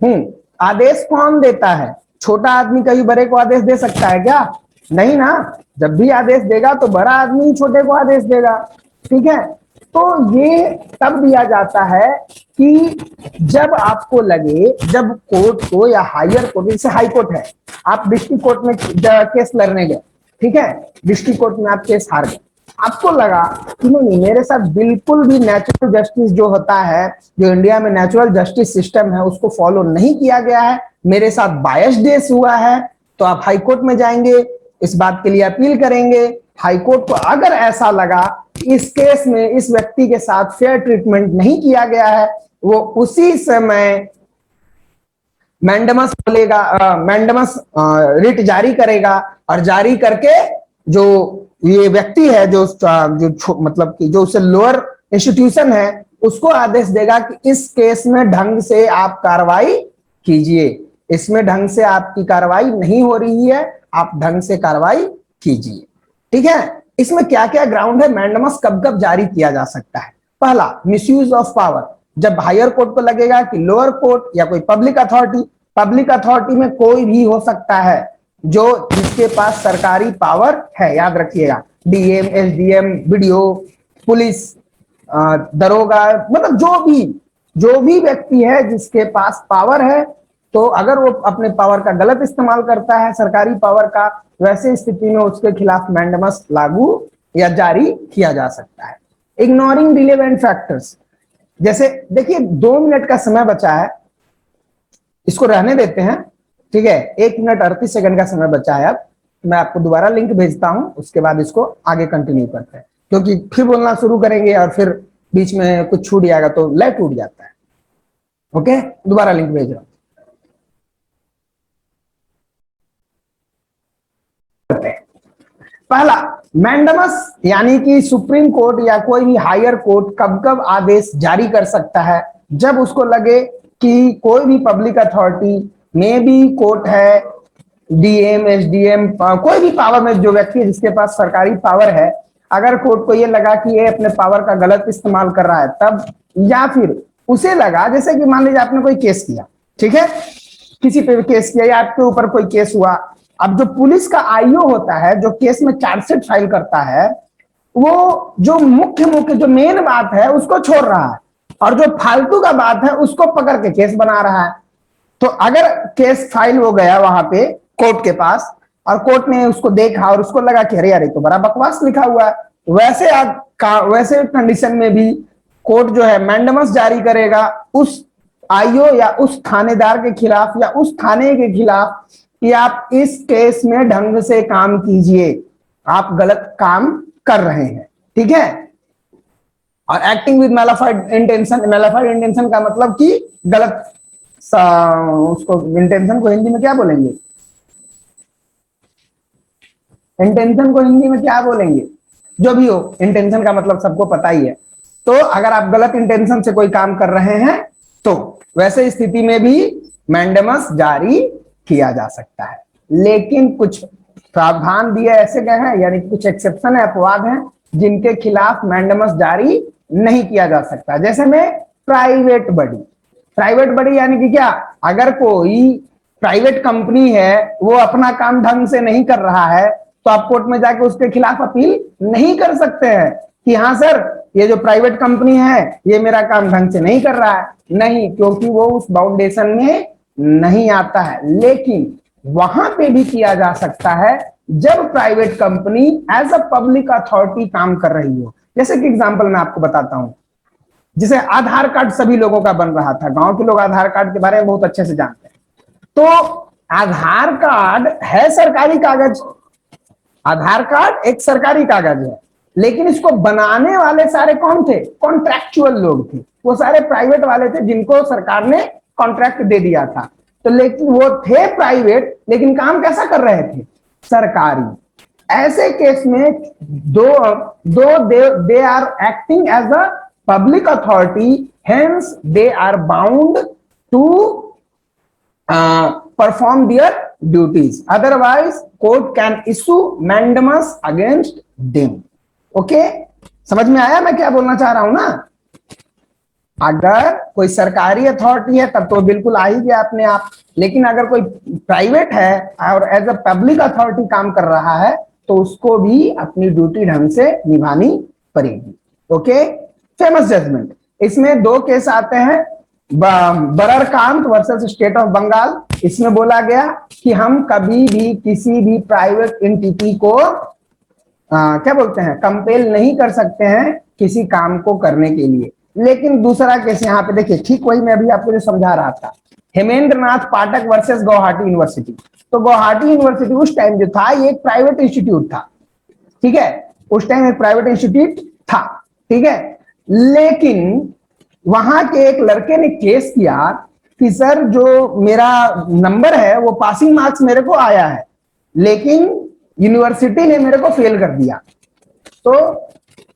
हूं। आदेश कौन देता है? छोटा आदमी कभी बड़े को आदेश दे सकता है क्या? नहीं ना, जब भी आदेश देगा तो बड़ा आदमी छोटे को आदेश देगा, ठीक है। तो ये तब दिया जाता है कि जब आपको लगे, जब कोर्ट को या हायर कोर्ट, जैसे हाई कोर्ट है, आप डिस्ट्रिक्ट कोर्ट में केस लड़ने गए, ठीक है, डिस्ट्रिक्ट कोर्ट में आप केस हार गए, आपको लगा कि नहीं मेरे साथ बिल्कुल भी नेचुरल जस्टिस जो होता है, जो इंडिया में नेचुरल जस्टिस सिस्टम है उसको फॉलो नहीं किया गया है, मेरे साथ बायस डेस हुआ है, तो आप हाई कोर्ट में जाएंगे, इस बात के लिए अपील करेंगे। हाई कोर्ट को अगर ऐसा लगा कि इस केस में इस व्यक्ति के साथ फेयर ट्रीटमेंट नहीं किया गया है, वो उसी समय मैंडमस बोलेगा, मैंडमस रिट जारी करेगा, और जारी करके जो ये व्यक्ति है जो मतलब कि जो उससे लोअर इंस्टीट्यूशन है उसको आदेश देगा कि इस केस में ढंग से आप कार्रवाई कीजिए। इसमें ढंग से आपकी कार्रवाई नहीं हो रही है, आप ढंग से कार्रवाई कीजिए। ठीक है, इसमें क्या क्या ग्राउंड है, मैंडेमस कब कब जारी किया जा सकता है। पहला, मिसयूज ऑफ पावर, जब हायर कोर्ट को लगेगा कि लोअर कोर्ट या कोई पब्लिक अथॉरिटी, पब्लिक अथॉरिटी में कोई भी हो सकता है जो जिसके पास सरकारी पावर है, याद रखिएगा, डीएम, एसडीएम, बीडीओ, पुलिस, दरोगा, मतलब जो भी व्यक्ति है जिसके पास पावर है, तो अगर वो अपने पावर का गलत इस्तेमाल करता है, सरकारी पावर का, वैसे स्थिति में उसके खिलाफ मैंडेमस लागू या जारी किया जा सकता है। इग्नोरिंग रिलेवेंट फैक्टर्स, जैसे देखिए 2 मिनट का समय बचा है, इसको रहने देते हैं। ठीक है, 1 मिनट 38 सेकंड का समय बचा है। अब मैं आपको दोबारा लिंक भेजता हूं, उसके बाद इसको आगे कंटिन्यू करते हैं, क्योंकि फिर बोलना शुरू करेंगे और फिर बीच में कुछ छूट जाएगा तो लय टूट जाता है। ओके, दोबारा लिंक भेज रहा हूं। पहला, मैंडेमस यानी कि सुप्रीम कोर्ट या कोई भी हायर कोर्ट कब कब आदेश जारी कर सकता है, जब उसको लगे कि कोई भी पब्लिक अथॉरिटी में भी कोर्ट है, डीएम, एसडीएम, कोई भी पावर में जो व्यक्ति जिसके पास सरकारी पावर है, अगर कोर्ट को ये लगा कि ये अपने पावर का गलत इस्तेमाल कर रहा है तब, या फिर उसे लगा, जैसे कि मान लीजिए आपने कोई केस किया, ठीक है, किसी पे भी केस किया या आपके ऊपर कोई केस हुआ, अब जो पुलिस का आईओ होता है जो केस में चार्जशीट फाइल करता है, वो जो मुख्य जो मेन बात है उसको छोड़ रहा है और जो फालतू का बात है उसको पकड़ के केस बना रहा है। तो अगर केस फाइल हो गया वहां पे कोर्ट के पास और कोर्ट ने उसको देखा और उसको लगा कि अरे यार ये तो बड़ा बकवास लिखा हुआ है, वैसे कंडीशन में भी कोर्ट जो है मैंडेमस जारी करेगा उस आईओ या उस थानेदार के खिलाफ या उस थाने के खिलाफ कि आप इस केस में ढंग से काम कीजिए, आप गलत काम कर रहे हैं। ठीक है, और एक्टिंग विद मैलिफाइड इंटेंशन, मैलिफाइड इंटेंशन का मतलब कि गलत, उसको इंटेंशन को हिंदी में क्या बोलेंगे, इंटेंशन को हिंदी में क्या बोलेंगे, जो भी हो, इंटेंशन का मतलब सबको पता ही है। तो अगर आप गलत इंटेंशन से कोई काम कर रहे हैं तो वैसे स्थिति में भी मैंडेमस जारी किया जा सकता है, लेकिन कुछ प्रावधान दिए ऐसे गए हैं, यानी कुछ एक्सेप्शन है, अपवाद हैं, जिनके खिलाफ मैंडेमस जारी नहीं किया जा सकता। जैसे में प्राइवेट बॉडी यानी कि क्या, अगर कोई प्राइवेट कंपनी है वो अपना काम ढंग से नहीं कर रहा है तो आप कोर्ट में जाके उसके खिलाफ अपील नहीं कर सकते हैं कि हाँ सर ये जो प्राइवेट कंपनी है ये मेरा काम ढंग से नहीं कर रहा है, नहीं, क्योंकि वो उस बाउंडेशन में नहीं आता है। लेकिन वहां पे भी किया जा सकता है जब private company as a public authority काम कर रही हो। जैसे कि एग्जांपल मैं आपको बताता हूं, जैसे आधार कार्ड सभी लोगों का बन रहा था, गांव के लोग आधार कार्ड के बारे में बहुत अच्छे से जानते हैं। तो आधार कार्ड है सरकारी कागज, आधार कार्ड एक सरकारी कागज है, लेकिन इसको बनाने वाले सारे कौन थे, कॉन्ट्रैक्चुअल लोग थे, वो सारे प्राइवेट वाले थे जिनको सरकार ने कॉन्ट्रैक्ट दे दिया था। तो लेकिन वो थे प्राइवेट, लेकिन काम कैसा कर रहे थे, सरकारी। ऐसे केस में they are acting as a public authority, hence they are bound to perform their duties, otherwise court can issue mandamus against them. Okay, समझ में आया मैं क्या बोलना चाह रहा हूं ना। अगर कोई सरकारी अथॉरिटी है तब तो बिल्कुल आ ही गया अपने आप, लेकिन अगर कोई प्राइवेट है और एज अ पब्लिक अथॉरिटी काम कर रहा है तो उसको भी अपनी ड्यूटी ढंग से निभानी पड़ेगी। ओके, फेमस जजमेंट, इसमें 2 केस आते हैं, बररकांत वर्सेस स्टेट ऑफ बंगाल। इसमें बोला गया कि हम कभी भी किसी भी प्राइवेट एंटिटी को क्या बोलते हैं, कंपेल नहीं कर सकते हैं किसी काम को करने के लिए। लेकिन दूसरा केस यहाँ पे देखिए, ठीक वही मैं अभी आपको जो समझा रहा था, हेमेंद्र नाथ पाठक वर्सेस गुवाहाटी यूनिवर्सिटी। तो गुवाहाटी यूनिवर्सिटी उस टाइम जो था ये एक प्राइवेट इंस्टीट्यूट था, ठीक है, उस टाइम एक प्राइवेट इंस्टीट्यूट था, ठीक है, लेकिन वहां के एक लड़के ने केस किया कि सर जो मेरा नंबर है वो पासिंग मार्क्स मेरे को आया है, लेकिन यूनिवर्सिटी ने मेरे को फेल कर दिया। तो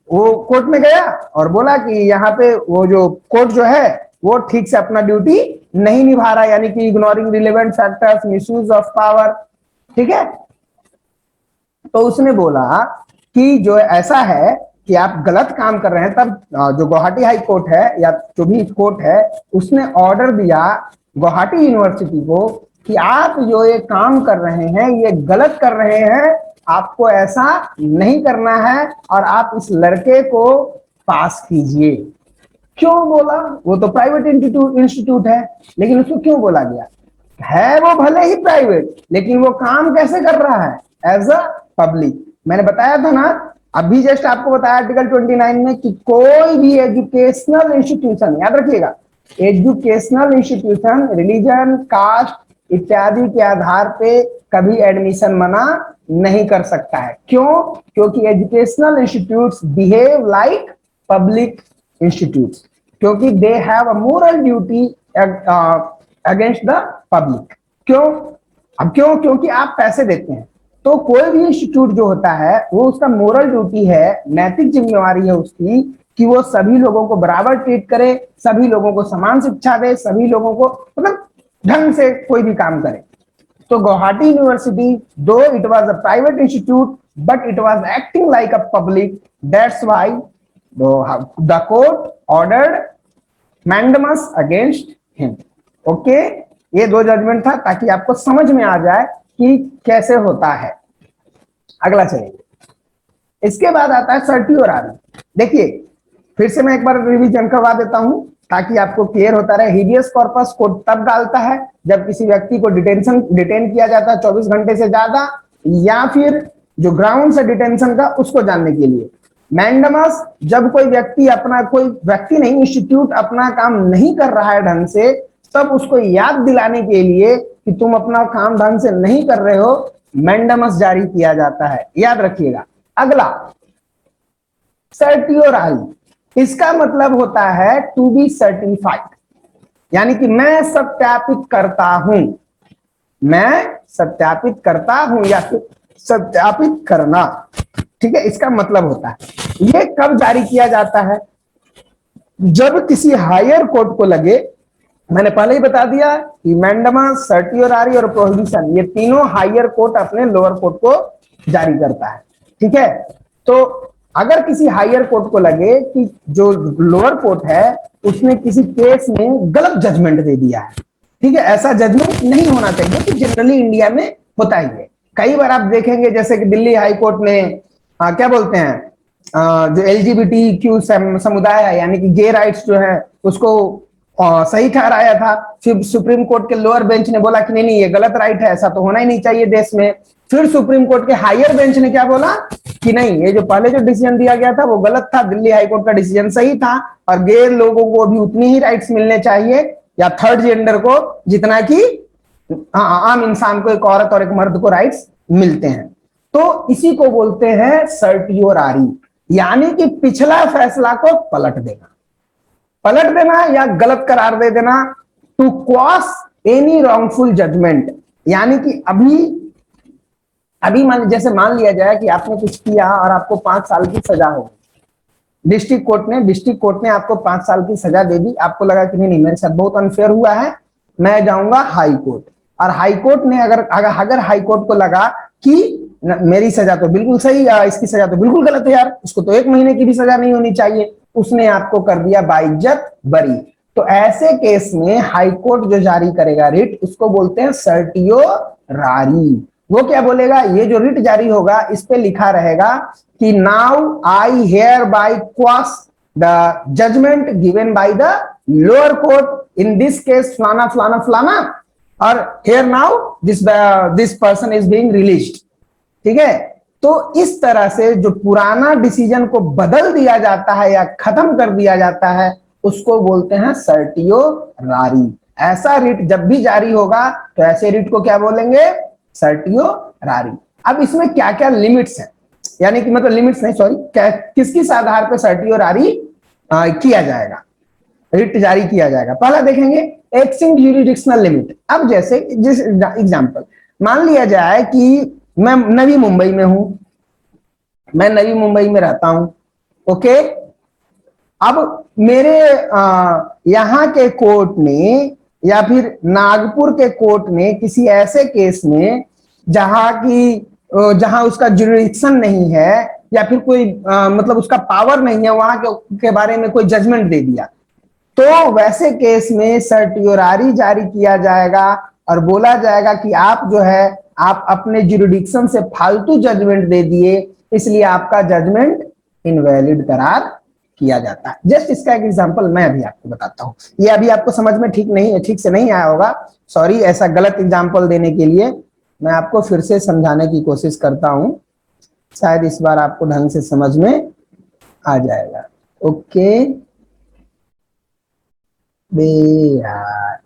वो कोर्ट में गया और बोला कि यहाँ पे वो जो कोर्ट जो है वो ठीक से अपना ड्यूटी नहीं निभा रहा, यानी कि ignoring relevant factors, misuse of power, ठीक है। तो उसने बोला कि जो ऐसा है कि आप गलत काम कर रहे हैं, तब जो गुवाहाटी हाई कोर्ट है या जो भी कोर्ट है उसने ऑर्डर दिया गुवाहाटी यूनिवर्सिटी को कि आप जो ये काम कर रहे हैं ये गलत कर रहे हैं, आपको ऐसा नहीं करना है और आप इस लड़के को पास कीजिए। क्यों बोला? वो तो प्राइवेट इंस्टीट्यूट है, लेकिन उसको क्यों बोला गया? है वो भले ही प्राइवेट, लेकिन वो काम कैसे कर रहा है? As a public. मैंने बताया था ना, अभी जस्ट आपको बताया आर्टिकल 29 में कि कोई भी एजुकेशनल इंस्टीट्यूशन, याद रखिएगा, एजुकेशनल इंस्टीट्यूशन रिलीजन, कास्ट इत्यादि के आधार पे कभी एडमिशन मना नहीं कर सकता है। क्यों? क्योंकि educational institutes behave like public institutes, क्योंकि they have a moral duty against the public. क्यों? अब क्यों? क्योंकि आप पैसे देते हैं, तो कोई भी इंस्टीट्यूट जो होता है वो उसका मोरल ड्यूटी है, नैतिक जिम्मेवारी है उसकी कि वो सभी लोगों को बराबर ट्रीट करे, सभी लोगों को समान शिक्षा दे, सभी लोगों को मतलब ढंग से कोई भी काम करे। तो गुवाहाटी यूनिवर्सिटी, दो it was a private institute but it was acting like a public, that's why the court ordered mandamus against him. Okay, ये दो जजमेंट था ताकि आपको समझ में आ जाए कि कैसे होता है। अगला चलिए, इसके बाद आता है सर्टियोरारी। देखिए फिर से मैं एक बार रिवीजन करवा देता हूं ताकि आपको क्लियर होता रहे। हिडियस कॉर्पस कोर्ट तब डालता है जब किसी व्यक्ति को डिटेन किया जाता है 24 घंटे से ज्यादा, या फिर जो ग्राउंड से डिटेंशन का उसको जानने के लिए। मैंडमस जब कोई व्यक्ति नहीं, इंस्टीट्यूट अपना काम नहीं कर रहा है ढंग से, तब उसको याद दिलाने के लिए कि तुम अपना काम ढंग से नहीं कर रहे हो, मैंडमस जारी किया जाता है, याद रखिएगा। अगला सर्टियोरारी, इसका मतलब होता है टू बी सर्टिफाइड, यानी कि मैं सत्यापित करता हूं, मैं सत्यापित करता हूं या फिर सत्यापित करना, ठीक है, इसका मतलब होता है। ये कब जारी किया जाता है? जब किसी हायर कोर्ट को लगे, मैंने पहले ही बता दिया कि मैंडमस, सर्टियोरारी और प्रोहिबिशन, ये तीनों हायर कोर्ट अपने लोअर कोर्ट को जारी करता है, ठीक है। तो अगर किसी हायर कोर्ट को लगे कि जो लोअर कोर्ट है उसने किसी केस में गलत जजमेंट दे दिया है, ठीक है, ऐसा जजमेंट नहीं होना चाहिए कि जनरली इंडिया में होता ही है। कई बार आप देखेंगे जैसे कि दिल्ली हाई कोर्ट ने क्या बोलते हैं, जो एलजीबीटी समुदाय है यानी कि गे राइट्स जो है उसको सही ठहराया था। फिर सुप्रीम कोर्ट के लोअर बेंच ने बोला कि नहीं नहीं ये गलत राइट है, ऐसा तो होना ही नहीं चाहिए देश में। फिर सुप्रीम कोर्ट के हायर बेंच ने क्या बोला कि नहीं, ये जो पहले जो डिसीजन दिया गया था वो गलत था, दिल्ली हाई कोर्ट का डिसीजन सही था और गे लोगों को भी उतनी ही राइट्स मिलने चाहिए या थर्ड जेंडर को जितना कि आम इंसान को, एक औरत और एक मर्द को राइट्स मिलते हैं। तो इसी को बोलते हैं सर्टियोरारी, यानी कि पिछला फैसला को पलट देना या गलत करार दे देना, to quash any wrongful judgment. यानी कि अभी जैसे मान लिया जाए कि आपने कुछ किया और आपको 5 साल की सजा हो, डिस्ट्रिक्ट कोर्ट ने आपको 5 साल की सजा दे दी, आपको लगा कि नहीं मेरे साथ बहुत अनफेयर हुआ है, मैं जाऊंगा हाई कोर्ट। और हाई कोर्ट ने अगर हाई कोर्ट को लगा कि मेरी सजा तो बिल्कुल सही, इसकी सजा तो बिल्कुल गलत है यार, इसको तो 1 महीने की भी सजा नहीं होनी चाहिए, उसने आपको कर दिया बाइज्जत बरी। तो ऐसे केस में हाई कोर्ट जो जारी करेगा रिट, उसको बोलते हैं सर्टियोरारी। वो क्या बोलेगा, ये जो रिट जारी होगा इस पे लिखा रहेगा कि now I hereby quash the judgment given by the lower court in this case फलाना फलाना फलाना, और here now this person is being released, ठीक है। तो इस तरह से जो पुराना डिसीजन को बदल दिया जाता है या खत्म कर दिया जाता है उसको बोलते हैं सर्टियोरारी। ऐसा रिट जब भी जारी होगा तो ऐसे रिट को क्या बोलेंगे, सर्टियोरारी। अब इसमें क्या क्या लिमिट्स हैं, यानी कि मतलब लिमिट्स नहीं सॉरी, किस किस आधार पर सर्टियोरारी किया जाएगा, रिट जारी किया जाएगा। पहला देखेंगे एक्सिंग यूरिडिक्शनल लिमिट। अब जैसे जिस एग्जांपल मान लिया जाए कि मैं नवी मुंबई में हूं, मैं नवी मुंबई में रहता हूं, ओके। अब मेरे यहां के कोर्ट ने या फिर नागपुर के कोर्ट में किसी ऐसे केस में जहां उसका जुरिडिक्शन नहीं है या फिर कोई मतलब उसका पावर नहीं है वहां के बारे में कोई जजमेंट दे दिया, तो वैसे केस में सर्टियोरारी जारी किया जाएगा और बोला जाएगा कि आप जो है आप अपने जुरिडिक्शन से फालतू जजमेंट दे दिए, इसलिए आपका जजमेंट इनवैलिड करार किया जाता है। जस्ट इसका एक एग्जांपल मैं अभी आपको बताता हूं। ये अभी आपको समझ में ठीक से नहीं आया होगा, सॉरी, ऐसा गलत एग्जांपल देने के लिए। मैं आपको फिर से समझाने की कोशिश करता हूं, शायद इस बार आपको ढंग से समझ में आ जाएगा। ओके बे यार,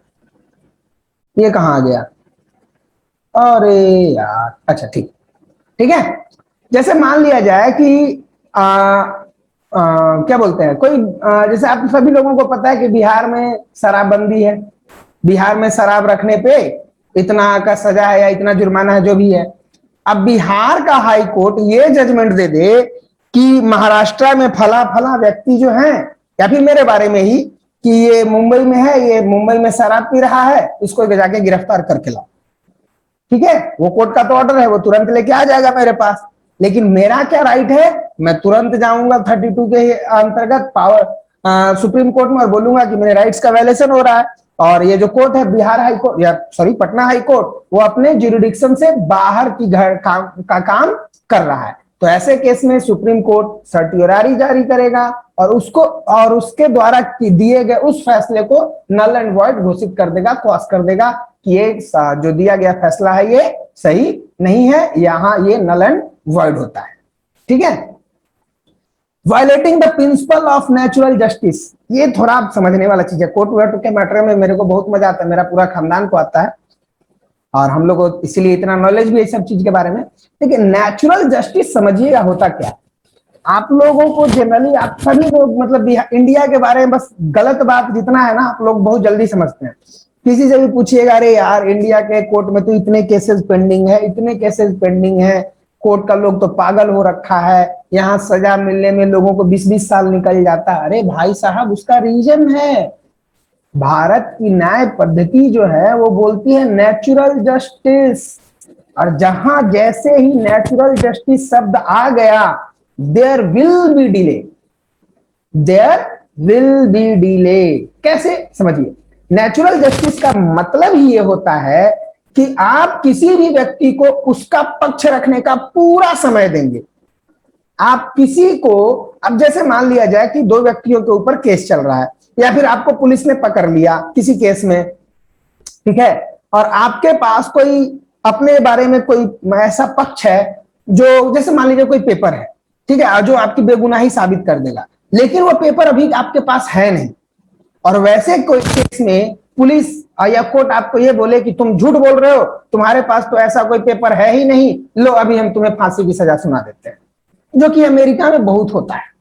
ये कहाँ आ गया? अरे यार, अच्छा ठीक ठीक है। जैसे मान लिया जाए कि क्या बोलते हैं कोई जैसे आप सभी लोगों को पता है कि बिहार में शराबबंदी है, बिहार में शराब रखने पे इतना का सजा है या इतना जुर्माना है, जो भी है। अब बिहार का हाई कोर्ट ये जजमेंट दे दे कि महाराष्ट्र में फला फला व्यक्ति जो है, या फिर मेरे बारे में ही कि ये मुंबई में है, ये मुंबई में शराब पी रहा है, इसको जाके गिरफ्तार करके लाओ। ठीक है, वो कोर्ट का तो ऑर्डर है, वो तुरंत लेके आ जाएगा मेरे पास। लेकिन मेरा क्या राइट है? मैं तुरंत जाऊंगा 32 के अंतर्गत पावर सुप्रीम कोर्ट में और बोलूंगा कि मेरे राइट्स का वायलेशन हो रहा है, और ये जो कोर्ट है बिहार हाई कोर्ट या सॉरी पटना हाई कोर्ट, वो अपने जुरिडिक्शन से बाहर की का काम कर रहा है। तो ऐसे केस में सुप्रीम कोर्ट सर्टियोरारी जारी करेगा और उसके द्वारा दिए गए उस फैसले को नल एंड वॉइड घोषित कर देगा, क्रॉस कर देगा कि ये जो दिया गया फैसला है ये सही नहीं है, यहां ये नल एंड वॉइड होता है। ठीक है, violating the principle of natural justice, ये थोड़ा समझने वाला चीज है। कोर्ट वर्ट के मैटर में मेरे को बहुत मजा आता है, मेरा पूरा खानदान को आता है और हम लोग को इसीलिए इतना नॉलेज भी है सब चीज के बारे में। लेकिन नेचुरल जस्टिस समझिएगा होता क्या। आप लोगों को जनरली आप सभी लोग मतलब इंडिया के बारे में बस गलत बात जितना है ना आप लोग बहुत जल्दी समझते हैं। किसी से भी पूछिएगा, अरे यार इंडिया के कोर्ट में तो इतने केसेस पेंडिंग है, इतने केसेस पेंडिंग है, कोर्ट का लोग तो पागल हो रखा है, यहाँ सजा मिलने में लोगों को 20-20 साल निकल जाता है। अरे भाई साहब, उसका रीजन है भारत की न्याय पद्धति जो है वो बोलती है नेचुरल जस्टिस, और जहां जैसे ही नेचुरल जस्टिस शब्द आ गया there will be delay, there will be delay. कैसे समझिए, नेचुरल जस्टिस का मतलब ही ये होता है कि आप किसी भी व्यक्ति को उसका पक्ष रखने का पूरा समय देंगे। आप किसी को, अब जैसे मान लिया जाए कि दो व्यक्तियों के ऊपर केस चल रहा है या फिर आपको पुलिस ने पकड़ लिया किसी केस में, ठीक है, और आपके पास कोई अपने बारे में कोई ऐसा पक्ष है जो जैसे मान लीजिए कोई पेपर है, ठीक है, जो आपकी बेगुनाही साबित कर देगा, लेकिन वो पेपर अभी आपके पास है नहीं, और वैसे कोई केस में पुलिस या कोर्ट आपको ये बोले कि तुम झूठ बोल रहे हो, तुम्हारे पास तो ऐसा कोई पेपर है ही नहीं, लो अभी हम तुम्हें फांसी की सजा सुना देते हैं, जो कि अमेरिका में बहुत होता है।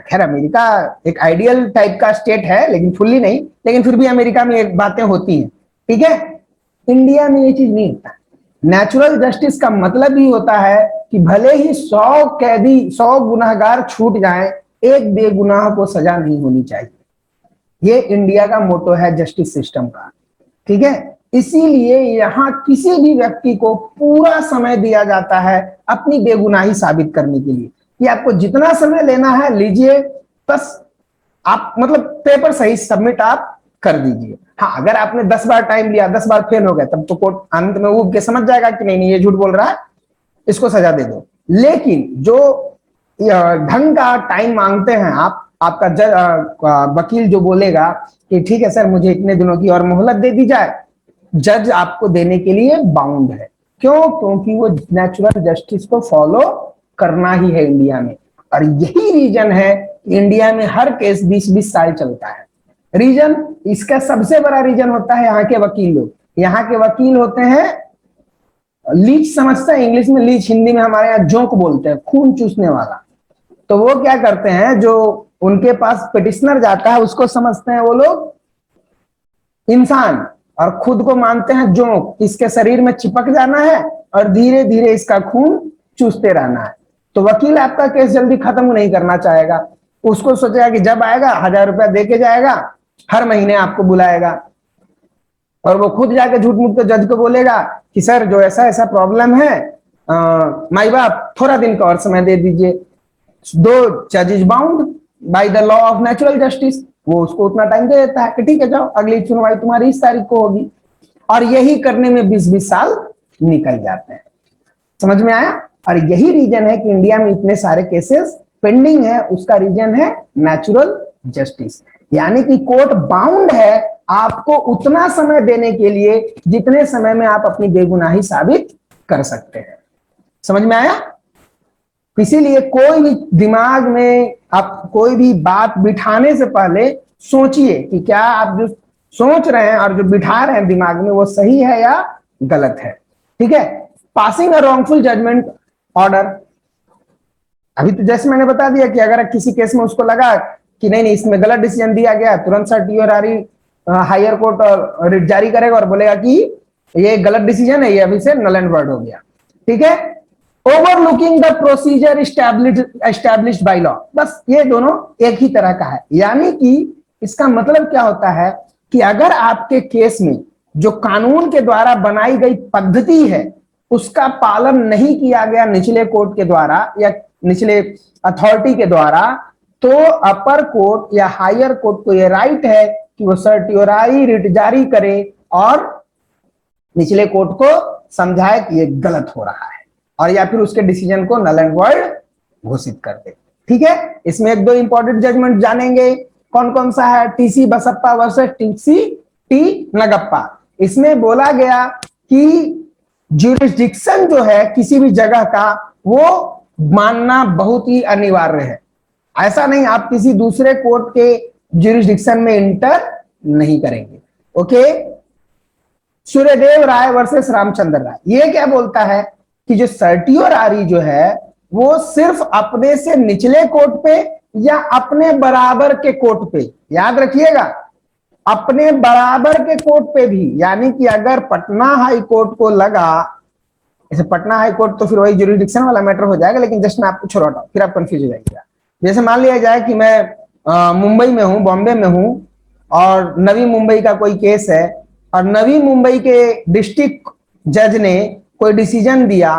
खैर अमेरिका एक आइडियल टाइप का स्टेट है लेकिन फुल्ली नहीं, लेकिन फिर भी अमेरिका में एक बातें होती हैं। ठीक है, इंडिया में ये चीज नहीं होता। नेचुरल जस्टिस का मतलब ही होता है कि भले ही 100 कैदी 100 गुनाहगार छूट जाएं, एक बेगुनाह को सजा नहीं होनी चाहिए। ये इंडिया का मोटो है जस्टिस सिस्टम का। ठीक है, इसीलिए यहां किसी भी व्यक्ति को पूरा समय दिया जाता है अपनी बेगुनाही साबित करने के लिए कि आपको जितना समय लेना है लीजिए, बस आप मतलब पेपर सही सबमिट आप कर दीजिए। हाँ, अगर आपने 10 बार टाइम लिया, 10 बार फेल हो गए, तब तो कोर्ट अंत में उब के समझ जाएगा कि नहीं ये झूठ बोल रहा है, इसको सजा दे दो। लेकिन जो ढंग का टाइम मांगते हैं आपका वकील जो बोलेगा कि ठीक है सर मुझे इतने दिनों की और मोहलत दे दी जाए, जज आपको देने के लिए बाउंड है। क्यों? क्योंकि वो नेचुरल जस्टिस को फॉलो करना ही है इंडिया में। और यही रीजन है कि इंडिया में हर केस 20-20 साल चलता है। रीजन, इसका सबसे बड़ा रीजन होता है यहाँ के वकील लोग। यहाँ के वकील होते हैं लीच, समझते हैं इंग्लिश में लीच, हिंदी में हमारे यहाँ जोंक बोलते हैं, खून चूसने वाला। तो वो क्या करते हैं, जो उनके पास पिटिशनर जाता है उसको समझते हैं वो लोग इंसान और खुद को मानते हैं जोंक, इसके शरीर में चिपक जाना है और धीरे धीरे इसका खून चूसते रहना है। तो वकील आपका केस जल्दी खत्म नहीं करना चाहेगा, उसको सोचेगा कि जब आएगा 1000 रुपया दे के जाएगा, हर महीने आपको बुलाएगा। और वो खुद जाके झूठ मूठ के जज को बोलेगा कि सर जो ऐसा ऐसा प्रॉब्लम है, माई बाप थोड़ा दिन का और समय दे दीजिए। दो जज is bound by the law of natural justice, वो उसको उतना टाइम दे देता है कि ठीक है जाओ अगली सुनवाई तुम्हारी इस तारीख को होगी, और यही करने में 20-20 साल निकल जाते हैं। समझ में आया? और यही रीजन है कि इंडिया में इतने सारे केसेस पेंडिंग है, उसका रीजन है नेचुरल जस्टिस, यानी कि कोर्ट बाउंड है आपको उतना समय देने के लिए जितने समय में आप अपनी बेगुनाही साबित कर सकते हैं। समझ में आया? इसीलिए कोई भी दिमाग में आप कोई भी बात बिठाने से पहले सोचिए कि क्या आप जो सोच रहे हैं और जो बिठा रहे हैं दिमाग में वो सही है या गलत है। ठीक है? Passing a wrongful judgment order, अभी तो जैसे मैंने बता दिया कि अगर किसी केस में उसको लगा कि नहीं नहीं इसमें गलत डिसीजन दिया गया, तुरंत सर्टियोरारी हायर कोर्ट रिट जारी करेगा और बोलेगा कि ये गलत डिसीजन है, ये अभी से नल एंड वॉइड हो गया। ठीक है? Overlooking the procedure established by law, बस ये दोनों एक ही तरह का है। यानी कि इसका मतलब क्या होता है कि अगर आपके केस में जो कानून के द्वारा बनाई गई पद्धति है उसका पालन नहीं किया गया निचले कोर्ट के द्वारा या निचले अथॉरिटी के द्वारा, तो अपर कोर्ट या हायर कोर्ट को यह राइट है कि वो सर्टियोरारी रिट जारी करे और निचले कोर्ट को समझाए कि ये गलत हो रहा है और या फिर उसके डिसीजन को नल एंड वॉइड घोषित कर दे। ठीक है? इसमें एक दो इंपॉर्टेंट जजमेंट जानेंगे, कौन कौन सा है? TC Basappa versus TC T Nagappa. इसमें बोला गया कि ज्यूरिसडिक्शन जो है किसी भी जगह का वो मानना बहुत ही अनिवार्य है। ऐसा नहीं आप किसी दूसरे कोर्ट के ज्यूरिसडिक्शन में इंटर नहीं करेंगे। ओके? सूर्यदेव राय वर्सेस रामचंद्र राय, ये क्या बोलता है कि जो सर्टियोरारी जो है वो सिर्फ अपने से निचले कोर्ट पे या अपने बराबर के कोर्ट पे, याद रखिएगा अपने बराबर के कोर्ट पे भी, यानी कि अगर पटना हाई कोर्ट को लगा, जैसे पटना हाई कोर्ट तो फिर वही ज्यूरिसडिक्शन वाला मैटर हो जाएगा, लेकिन जस्ट मैं आपको छोड़ रहा हूं फिर आप कंफ्यूज हो जाएगा। जैसे मान लिया जाए कि मैं मुंबई में हूं, बॉम्बे में हूं और नवी मुंबई का कोई केस है और नवी मुंबई के डिस्ट्रिक्ट जज ने कोई डिसीजन दिया,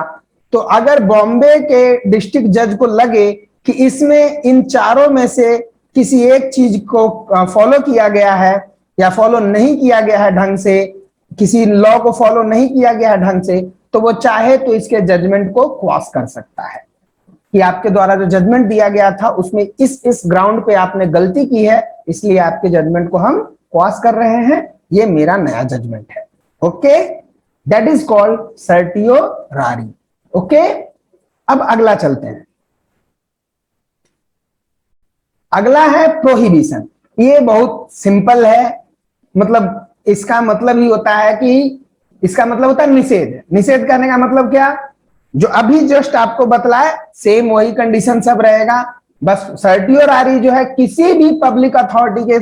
तो अगर बॉम्बे के डिस्ट्रिक्ट जज को लगे कि इसमें इन चारों में से किसी एक चीज को फॉलो किया गया है या फॉलो नहीं किया गया है ढंग से, किसी लॉ को फॉलो नहीं किया गया है ढंग से, तो वो चाहे तो इसके जजमेंट को क्वाश कर सकता है कि आपके द्वारा जो जजमेंट दिया गया था उसमें इस ग्राउंड पे आपने गलती की है, इसलिए आपके जजमेंट को हम क्वाश कर रहे हैं, ये मेरा नया जजमेंट है। Okay? That is called certiorari. Okay? अब अगला चलते हैं। अगला है प्रोहिबिशन। ये बहुत सिंपल है, मतलब इसका मतलब ही होता है कि इसका मतलब होता है निषेध। निषेध करने का मतलब क्या? जो अभी जस्ट आपको बतलाए सेम वही कंडीशन सब रहेगा, बस सर्टियोरारी जो है किसी भी पब्लिक अथॉरिटी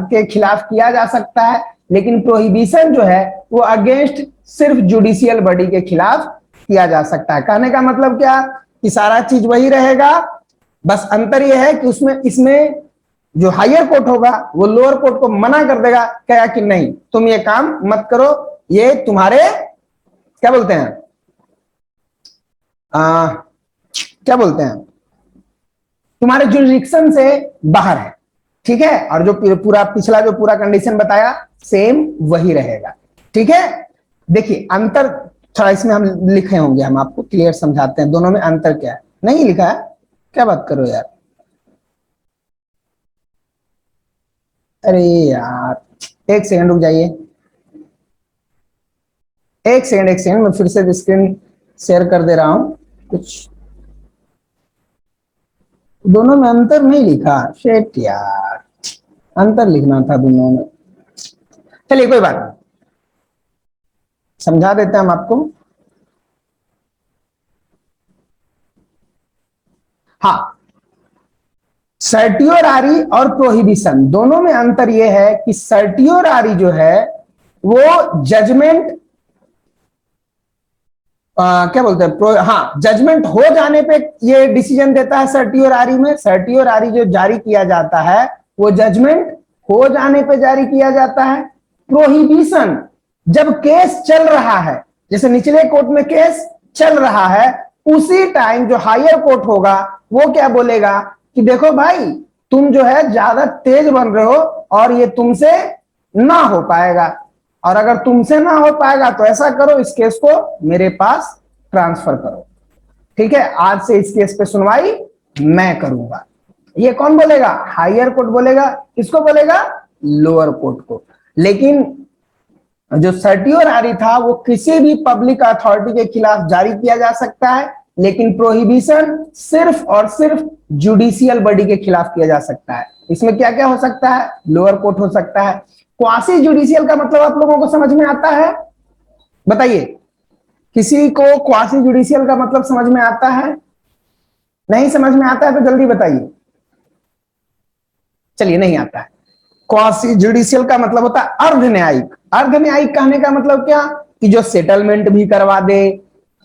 के खिलाफ किया जा सकता है, लेकिन प्रोहिबिशन जो है वो अगेंस्ट सिर्फ जुडिशियल बॉडी के खिलाफ किया जा सकता है। कहने का मतलब क्या कि सारा चीज वही रहेगा, बस अंतर यह है कि उसमें इसमें जो हायर कोर्ट होगा वो लोअर कोर्ट को मना कर देगा, कहा कि नहीं तुम ये काम मत करो, ये तुम्हारे क्या बोलते हैं क्या बोलते हैं तुम्हारे जुरिडिक्शन से बाहर है। ठीक है? और जो पूरा पिछला जो पूरा कंडीशन बताया सेम वही रहेगा। ठीक है? देखिए अंतर थोड़ा इसमें हम लिखे होंगे, हम आपको क्लियर समझाते हैं दोनों में अंतर क्या है। नहीं लिखा है? क्या बात करो यार, अरे यार एक सेकंड रुक जाइए, एक सेकंड मैं फिर से स्क्रीन शेयर कर दे रहा हूं। कुछ दोनों में अंतर नहीं लिखा, शेट यार, अंतर लिखना था दोनों में। चलिए कोई बात नहीं, समझा देते हैं हम आपको। हाँ, सर्टियोरारी और प्रोहिबिशन दोनों में अंतर यह है कि सर्टियोरारी जो है वो जजमेंट क्या बोलते हैं हाँ, जजमेंट हो जाने पे ये डिसीजन देता है। सर्टियोरारी में सर्टियोरारी जो जारी किया जाता है वो जजमेंट हो जाने पे जारी किया जाता है। प्रोहिबिशन जब केस चल रहा है, जैसे निचले कोर्ट में केस चल रहा है, उसी टाइम जो हायर कोर्ट होगा वो क्या बोलेगा कि देखो भाई तुम जो है ज्यादा तेज बन रहे हो और ये तुमसे ना हो पाएगा, और अगर तुमसे ना हो पाएगा तो ऐसा करो, इस केस को मेरे पास ट्रांसफर करो। ठीक है, आज से इस केस पे सुनवाई मैं करूंगा। ये कौन बोलेगा? हायर कोर्ट बोलेगा। किसको बोलेगा? लोअर कोर्ट को। लेकिन जो सर्टियोरारी था वो किसी भी पब्लिक अथॉरिटी के खिलाफ जारी किया जा सकता है, लेकिन प्रोहिबिशन सिर्फ और सिर्फ जुडिशियल बॉडी के खिलाफ किया जा सकता है। इसमें क्या क्या हो सकता है? लोअर कोर्ट हो सकता है। क्वासी जुडिशियल का मतलब आप लोगों को समझ में आता है? बताइए, किसी को क्वासी जुडिशियल का मतलब समझ में आता है? नहीं समझ में आता है तो जल्दी बताइए। चलिए, नहीं आता है। क्वासी जुडिशियल का मतलब होता है अर्ध न्यायिक। अर्ध न्यायिक कहने का मतलब क्या? कि जो सेटलमेंट भी करवा दे,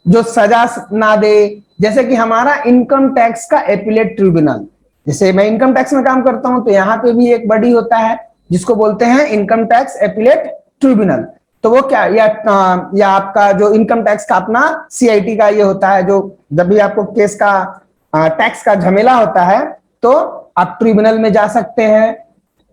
जो सजा ना दे। जैसे कि हमारा इनकम टैक्स का एपीलेट ट्रिब्यूनल, जैसे मैं इनकम टैक्स में काम करता हूं तो यहाँ पे भी एक बॉडी होता है जिसको बोलते हैं इनकम टैक्स एपीलेट ट्रिब्यूनल। तो वो क्या, या आपका जो इनकम टैक्स का अपना सीआईटी का ये होता है, जो जब भी आपको केस का टैक्स का झमेला होता है तो आप ट्रिब्यूनल में जा सकते हैं,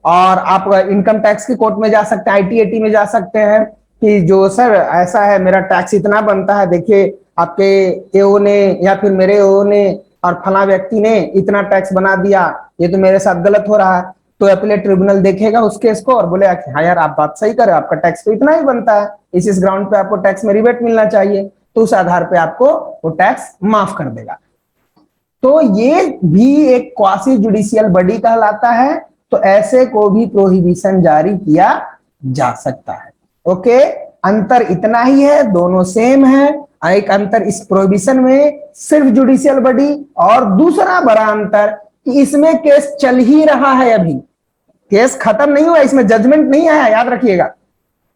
और आप इनकम टैक्स की कोर्ट में जा सकते हैं, आईटीएटी में जा सकते हैं कि जो सर ऐसा है, मेरा टैक्स इतना बनता है, देखिए आपके एओ ने या फिर मेरे एओ ने और फला व्यक्ति ने इतना टैक्स बना दिया, ये तो मेरे साथ गलत हो रहा है। तो अपीलेट ट्रिब्यूनल देखेगा उस केस को और बोलेगा कि हाँ यार आप बात सही कर रहे हो, आपका टैक्स तो इतना ही बनता है, इस ग्राउंड पे आपको टैक्स में रिबेट मिलना चाहिए, तो उस आधार पे आपको वो टैक्स माफ कर देगा। तो ये भी एक क्वासी जुडिशियल बॉडी कहलाता है। तो ऐसे को भी प्रोहिबिशन जारी किया जा सकता है। ओके, अंतर इतना ही है, दोनों सेम है। एक अंतर इस प्रोहिबिशन में सिर्फ जुडिशियल बॉडी, और दूसरा बड़ा अंतर कि इसमें केस चल ही रहा है, अभी केस खत्म नहीं हुआ, इसमें जजमेंट नहीं आया, याद रखिएगा।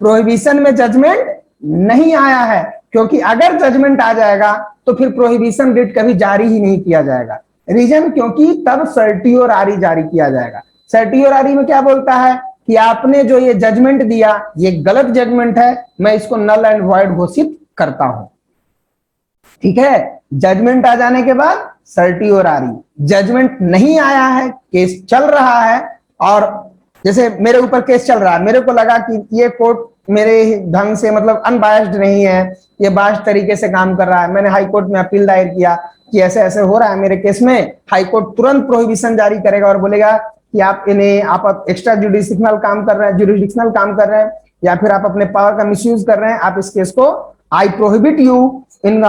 प्रोहिबिशन में जजमेंट नहीं आया है, क्योंकि अगर जजमेंट आ जाएगा तो फिर प्रोहिबिशन रिट कभी जारी ही नहीं किया जाएगा। रीजन, क्योंकि तब सर्टियोरारी जारी किया जाएगा। सर्टियोरारी में क्या बोलता है कि आपने जो ये जजमेंट दिया ये गलत जजमेंट है, मैं इसको नल एंड वॉइड घोषित करता हूं। ठीक है, जजमेंट आ जाने के बाद सर्टियोरारी। जजमेंट नहीं आया है, केस चल रहा है, और जैसे मेरे ऊपर केस चल रहा है, मेरे को लगा कि ये कोर्ट मेरे ढंग से मतलब अनबायस्ड नहीं है, ये बायस्ड तरीके से काम कर रहा है, मैंने हाई कोर्ट में अपील दायर किया कि ऐसे ऐसे हो रहा है मेरे केस में, हाई कोर्ट तुरंत प्रोहिबिशन जारी करेगा और बोलेगा कि आप एक्स्ट्रा जुडिशनल काम कर रहे हैं, या फिर आप अपने पावर का मिसयूज कर रहे हैं, आप इस केस को, I prohibit you in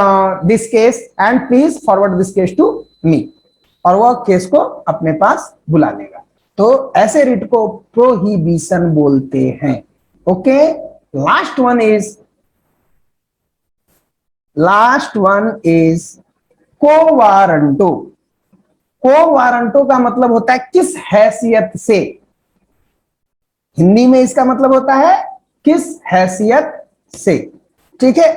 this case and please forward this case to me, और वह केस को अपने पास बुला लेगा। तो ऐसे रिट को प्रोहिबिशन बोलते हैं। ओके, लास्ट वन इज को वारंटो। को वारंटो का मतलब होता है किस हैसियत से। हिंदी में इसका मतलब होता है किस हैसियत से। ठीक है,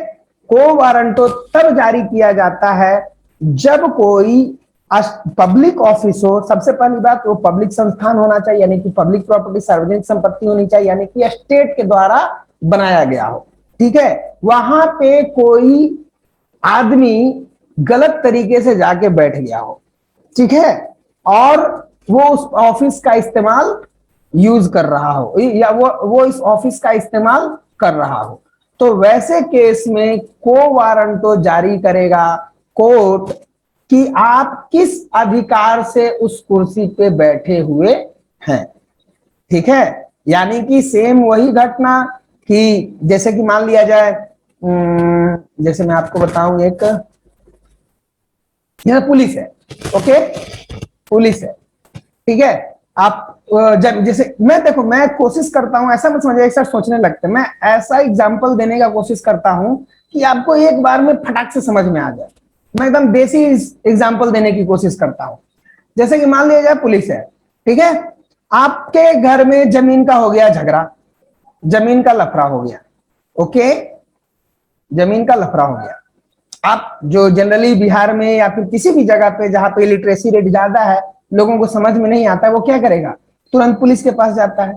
को वारंटो तब जारी किया जाता है जब कोई पब्लिक ऑफिस हो। सबसे पहली बात, वो पब्लिक संस्थान होना चाहिए, यानी कि पब्लिक प्रॉपर्टी, सार्वजनिक संपत्ति होनी चाहिए, यानी कि स्टेट के द्वारा बनाया गया हो। ठीक है, वहां पे कोई आदमी गलत तरीके से जाके बैठ गया हो, ठीक है, और वो उस ऑफिस का इस्तेमाल यूज कर रहा हो, या वो इस ऑफिस का इस्तेमाल कर रहा हो, तो वैसे केस में को वारंटो जारी करेगा कोर्ट कि आप किस अधिकार से उस कुर्सी पे बैठे हुए हैं। ठीक है, यानी कि सेम वही घटना कि जैसे कि मान लिया जाए, जैसे मैं आपको बताऊं, एक यह पुलिस है। ओके, पुलिस है, ठीक है, आप जब जैसे मैं कोशिश करता हूं, ऐसा मत समझिए एक साथ सोचने लगते, मैं ऐसा एग्जांपल देने का कोशिश करता हूं कि आपको एक बार में फटाक से समझ में आ जाए। मैं एकदम देसी एग्जांपल देने की कोशिश करता हूं। जैसे कि मान लिया जाए पुलिस है, ठीक है, आपके घर में जमीन का हो गया झगड़ा, जमीन का लफड़ा हो गया। ओके, जमीन का लफड़ा हो गया। आप जो जनरली बिहार में या फिर किसी भी जगह पे जहां पे लिटरेसी रेट ज्यादा है, लोगों को समझ में नहीं आता है, वो क्या करेगा? तुरंत पुलिस के पास जाता है।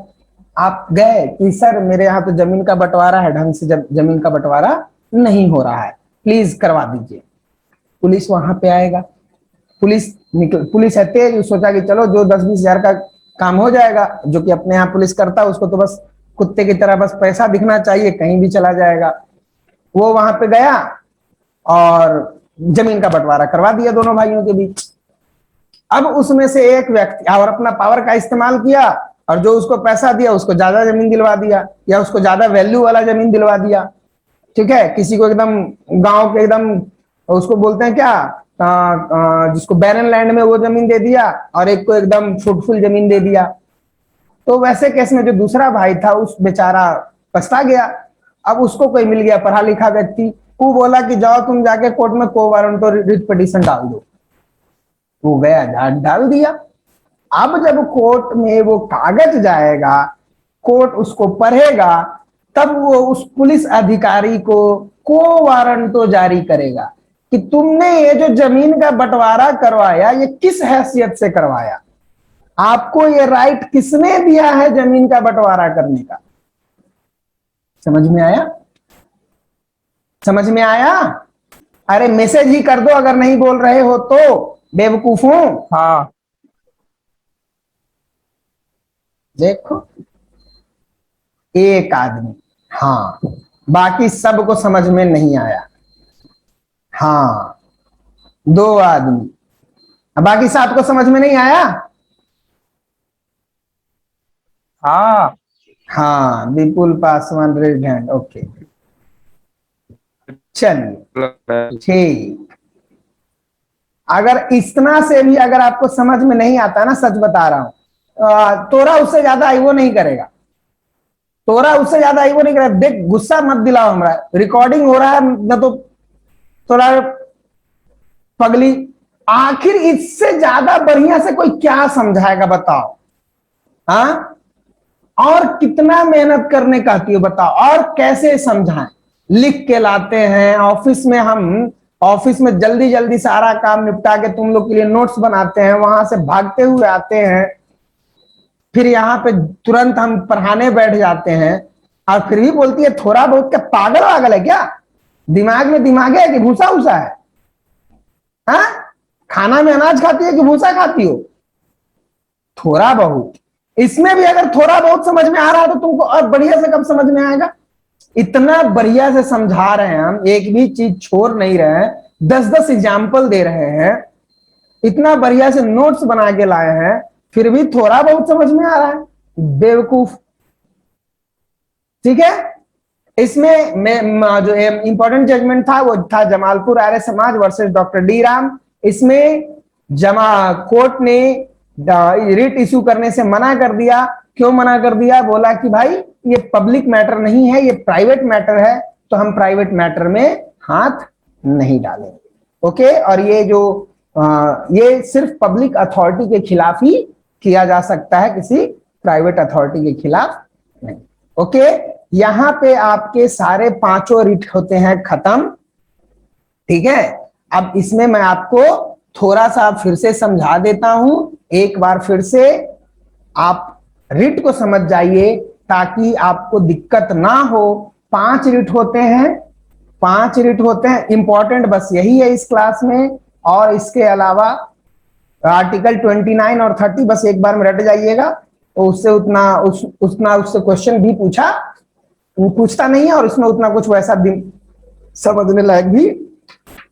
आप गए कि सर मेरे यहाँ तो जमीन का बंटवारा है, ढंग से जमीन का बंटवारा नहीं हो रहा है, प्लीज करवा दीजिए। पुलिस वहां पे आएगा, पुलिस है तेज, सोचा कि चलो जो 10-20 हजार का काम हो जाएगा, जो कि अपने यहाँ पुलिस करता है, उसको तो बस कुत्ते की तरह बस पैसा दिखना चाहिए, कहीं भी चला जाएगा। वो वहां पे गया और जमीन का बंटवारा करवा दिया दोनों भाइयों के बीच। अब उसमें से एक व्यक्ति और अपना पावर का इस्तेमाल किया और जो उसको पैसा दिया उसको ज्यादा जमीन दिलवा दिया, या उसको ज्यादा वैल्यू वाला जमीन दिलवा दिया। ठीक है, किसी को एकदम गांव के एकदम, उसको बोलते हैं क्या, जिसको बैरन लैंड में वो जमीन दे दिया, और एक को एकदम फ्रूटफुल जमीन दे दिया। तो वैसे केस में जो दूसरा भाई था उस बेचारा पछता गया। अब उसको कोई मिल गया पढ़ा लिखा व्यक्ति, वो बोला कि जाओ तुम जाके कोर्ट में को वारंटो रिट पिटीशन डाल दो। वो गया, डाल दिया। अब जब कोर्ट में वो कागज जाएगा, कोर्ट उसको पढ़ेगा, तब वो उस पुलिस अधिकारी को वारंटो जारी करेगा कि तुमने ये जो जमीन का बंटवारा करवाया ये किस हैसियत से करवाया, आपको ये राइट किसने दिया है जमीन का बंटवारा करने का। समझ में आया? समझ में आया? अरे मैसेज ही कर दो अगर नहीं बोल रहे हो तो, बेवकूफ हूं। हाँ देखो, एक आदमी, हाँ, बाकी सबको समझ में नहीं आया। हाँ, 2 आदमी, बाकी 7 को समझ में नहीं आया। हाँ। हाँ, विपुल पासवान रेड हैंड, ओके, चलिए ठीक। अगर इतना से भी अगर आपको समझ में नहीं आता ना, सच बता रहा हूं, तोरा उससे ज्यादा आई वो नहीं करेगा, तोरा उससे ज्यादा आई वो नहीं करेगा। देख, गुस्सा मत दिलाओ, हमारा रिकॉर्डिंग हो रहा है न, तो थोड़ा पगली, आखिर इससे ज्यादा बढ़िया से कोई क्या समझाएगा बताओ? हाँ, और कितना मेहनत करने कहती हो बताओ, और कैसे समझाएं? लिख के लाते हैं ऑफिस में, हम ऑफिस में जल्दी जल्दी सारा काम निपटा के तुम लोग के लिए नोट्स बनाते हैं, वहां से भागते हुए आते हैं, फिर यहाँ पे तुरंत हम पढ़ाने बैठ जाते हैं, और फिर भी बोलती है थोड़ा बहुत। क्या पागल वागल है क्या? दिमाग में दिमाग है कि भूसा भूसा है? हाँ, खाना में अनाज खाती है कि भूसा खाती हो? थोड़ा बहुत, इसमें भी अगर थोड़ा बहुत समझ में आ रहा है तो तुमको और बढ़िया से कब समझ में आएगा? इतना बढ़िया से समझा रहे हैं हम, एक भी चीज छोड़ नहीं रहे हैं, 10-10 एग्जाम्पल दे रहे हैं, इतना बढ़िया से नोट्स बना के लाए हैं, फिर भी थोड़ा बहुत समझ में आ रहा है, बेवकूफ। ठीक है, इसमें मैं जो इंपॉर्टेंट जजमेंट था वो था Jamalpur Arya Samaj versus doctor D Ram. इसमें कोर्ट ने रिट इशू करने से मना कर दिया। क्यों मना कर दिया? बोला कि भाई ये पब्लिक मैटर नहीं है, ये प्राइवेट मैटर है, तो हम प्राइवेट मैटर में हाथ नहीं डालेंगे। ओके, और ये जो ये सिर्फ पब्लिक अथॉरिटी के खिलाफ ही किया जा सकता है, किसी प्राइवेट अथॉरिटी के खिलाफ नहीं। ओके, यहां पे आपके सारे 5 रिट होते हैं खत्म। ठीक है, अब इसमें मैं आपको थोड़ा सा फिर से समझा देता हूं, एक बार फिर से आप रिट को समझ जाइए ताकि आपको दिक्कत ना हो। 5 रिट होते हैं, 5 रिट होते हैं, इंपॉर्टेंट बस यही है इस क्लास में, और इसके अलावा आर्टिकल 29 और 30 बस एक बार में रट जाइएगा, तो उससे उतना उससे क्वेश्चन भी पूछता नहीं है, और इसमें उतना कुछ वैसा समझने लायक भी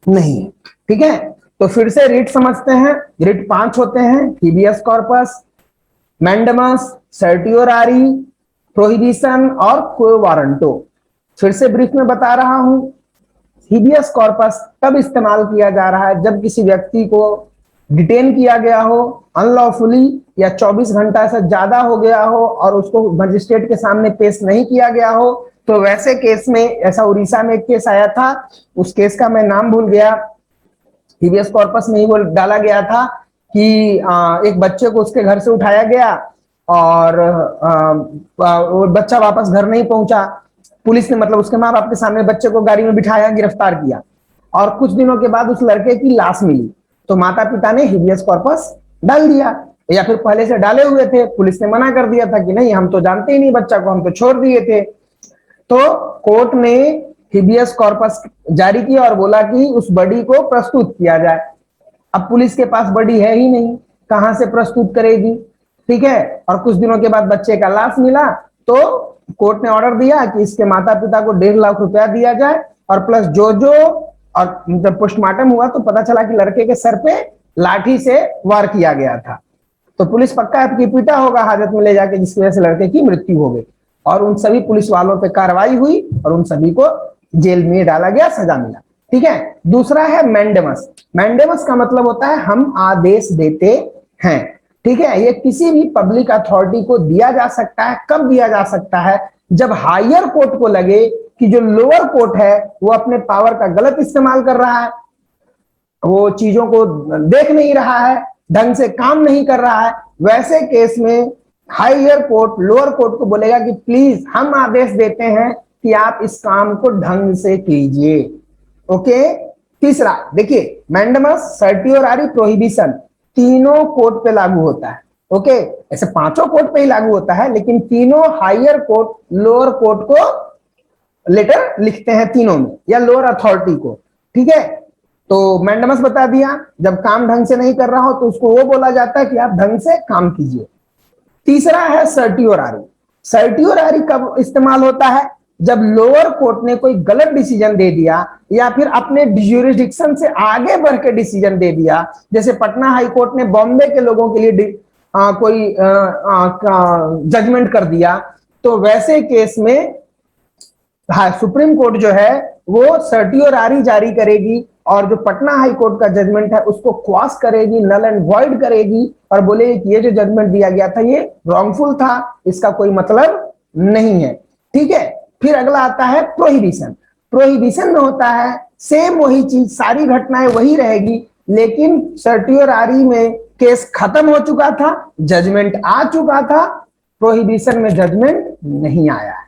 नहीं। ठीक है, तो फिर से रिट समझते हैं। रिट 5 होते हैं, habeas corpus, mandamus, certiorari, prohibition और क्वो वारंटो। फिर से ब्रीफ में बता रहा हूं, हिबियस कॉर्पस तब इस्तेमाल किया जा रहा है जब किसी व्यक्ति को डिटेन किया गया हो अनलॉफुली, या 24 घंटा से ज्यादा हो गया हो और उसको मजिस्ट्रेट के सामने पेश नहीं किया गया हो। तो वैसे केस में, ऐसा उड़ीसा में एक केस आया था, उस केस का मैं नाम भूल गया, हिबियस कॉर्पस में ही वो डाला गया था कि एक बच्चे को उसके घर से उठाया गया और वो बच्चा वापस घर नहीं पहुंचा। पुलिस ने, मतलब उसके माँ बाप के सामने, बच्चे को गाड़ी में बिठाया, गिरफ्तार किया, और कुछ दिनों के बाद उस लड़के की लाश मिली, तो माता पिता ने हिबियस कॉर्पस डाल दिया। या फिर पहले से डाले हुए थे, पुलिस ने मना कर दिया था कि नहीं हम तो जानते ही नहीं बच्चा को, हम तो छोड़ दिए थे। तो कोर्ट ने हिबियस कॉर्पस जारी किया और बोला कि उस बॉडी को प्रस्तुत किया जाए। अब पुलिस के पास बॉडी है ही नहीं, कहां से प्रस्तुत करेगी, ठीक है। और कुछ दिनों के बाद बच्चे का लाश मिला, तो कोर्ट ने ऑर्डर दिया कि इसके माता पिता को 1.5 लाख रुपया दिया जाए, और प्लस जो जो, और जब पोस्टमार्टम हुआ तो पता चला कि लड़के के सर पे लाठी से वार किया गया था। तो पुलिस पक्का है कि पीटा होगा हाजत में ले जाके, जिसकी वजह से लड़के की मृत्यु हो गई। और उन सभी पुलिस वालों पे कार्रवाई हुई और उन सभी को जेल में डाला गया, सजा मिला, ठीक है। दूसरा है मैंडेमस। मैंडेमस का मतलब होता है हम आदेश देते हैं, ठीक है। ये किसी भी पब्लिक अथॉरिटी को दिया जा सकता है। कब दिया जा सकता है? जब हायर कोर्ट को लगे कि जो लोअर कोर्ट है वो अपने पावर का गलत इस्तेमाल कर रहा है, वो चीजों को देख नहीं रहा है, ढंग से काम नहीं कर रहा है। वैसे केस में हायर कोर्ट लोअर कोर्ट को बोलेगा कि प्लीज हम आदेश देते हैं कि आप इस काम को ढंग से कीजिए, ओके। तीसरा देखिए, मैंडेमस, सर्टियोरारी, प्रोहिबिशन तीनों कोर्ट पे लागू होता है, ओके। ऐसे पांचों कोर्ट पे ही लागू होता है, लेकिन तीनों हायर कोर्ट लोअर कोर्ट को लेटर लिखते हैं तीनों में, या लोअर अथॉरिटी को, ठीक है। तो मैंडेमस बता दिया, जब काम ढंग से नहीं कर रहा हो तो उसको वो बोला जाता है कि आप ढंग से काम कीजिए। तीसरा है सर्टियोरारी। सर्टियोरारी कब इस्तेमाल होता है? जब लोअर कोर्ट ने कोई गलत डिसीजन दे दिया या फिर अपने ज्यूरिसडिक्शन से आगे बढ़ के डिसीजन दे दिया। जैसे पटना हाई कोर्ट ने बॉम्बे के लोगों के लिए कोई जजमेंट कर दिया, तो वैसे केस में सुप्रीम कोर्ट जो है वो सर्टियोरारी जारी करेगी और जो पटना हाई कोर्ट का जजमेंट है उसको क्वाश करेगी, नल एंड वॉइड करेगी और बोलेगी कि ये जो जजमेंट दिया गया था ये रॉन्गफुल था, इसका कोई मतलब नहीं है, ठीक है। फिर अगला आता है प्रोहिबिशन। प्रोहिबिशन में होता है सेम वही चीज, सारी घटनाएं वही रहेगी, लेकिन सर्टियोरारी में केस खत्म हो चुका था, जजमेंट आ चुका था। प्रोहिबिशन में जजमेंट नहीं आया है,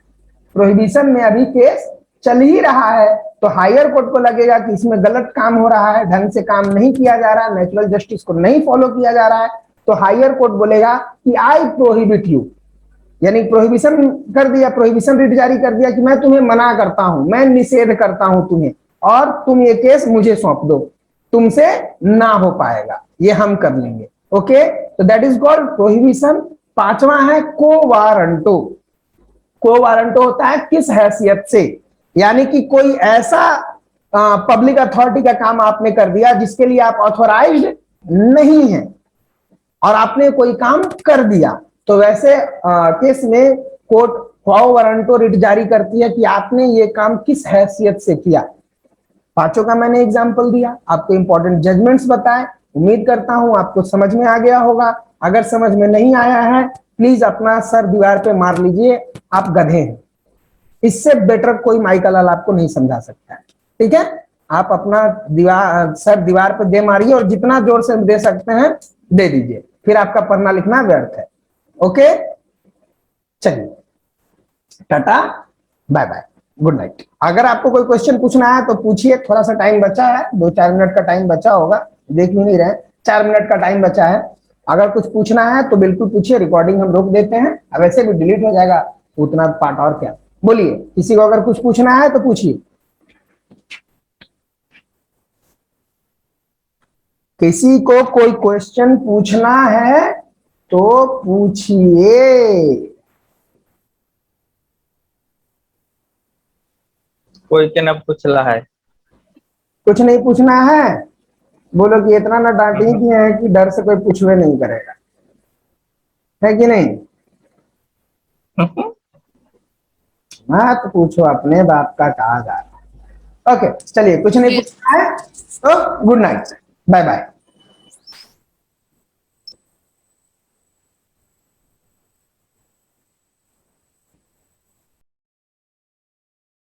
प्रोहिबिशन में अभी केस चल ही रहा है। तो हायर कोर्ट को लगेगा कि इसमें गलत काम हो रहा है, ढंग से काम नहीं किया जा रहा है, नेचुरल जस्टिस को नहीं फॉलो किया जा रहा है, तो हायर कोर्ट बोलेगा कि आई प्रोहिबिट यू, यानी प्रोहिबिशन कर दिया, प्रोहिबिशन रिट जारी कर दिया कि मैं तुम्हें मना करता हूं, मैं निषेध करता हूं तुम्हें, और तुम ये केस मुझे सौंप दो, तुमसे ना हो पाएगा, ये हम कर लेंगे, ओके। तो दैट इज कॉल्ड प्रोहिबिशन। पांचवा है को वारंटो। को वारंटो होता है किस हैसियत से, यानी कि कोई ऐसा पब्लिक अथॉरिटी का काम आपने कर दिया जिसके लिए आप ऑथोराइज्ड नहीं है और आपने कोई काम कर दिया, तो वैसे केस में कोर्ट क्वो वारंटो रिट जारी करती है कि आपने ये काम किस हैसियत से किया। पांचों का मैंने एग्जांपल दिया, आपको इंपॉर्टेंट जजमेंट्स बताए। उम्मीद करता हूं आपको समझ में आ गया होगा। अगर समझ में नहीं आया है प्लीज अपना सर दीवार पे मार लीजिए, आप गधे हैं। इससे बेटर कोई माइकल लाल आपको नहीं समझा सकता है, ठीक है। आप अपना सर दीवार पे दे मारिए और जितना जोर से दे सकते हैं दे दीजिए, फिर आपका पढ़ना लिखना व्यर्थ है, ओके। चलिए, tata, bye bye, good night. अगर आपको कोई क्वेश्चन पूछना है तो पूछिए, थोड़ा सा टाइम बचा है, 2-4 मिनट का टाइम बचा होगा, देख भी नहीं रहे, 4 मिनट का टाइम बचा है। अगर कुछ पूछना है तो बिल्कुल पूछिए, रिकॉर्डिंग हम रोक देते हैं, अब वैसे भी डिलीट हो जाएगा उतना पार्ट, और क्या बोलिए। किसी को अगर कुछ पूछना है तो पूछिए, किसी को कोई क्वेश्चन पूछना है तो पूछिए। कोई के न पूछला है। कुछ नहीं पूछना है, बोलो कि इतना ना डांटिए कि है कि डर से कोई पूछवे नहीं करेगा, है कि नहीं। मत पूछो, अपने बाप का कहा जा रहा है। ओके चलिए, कुछ नहीं पूछना है तो गुड नाइट, बाय बाय।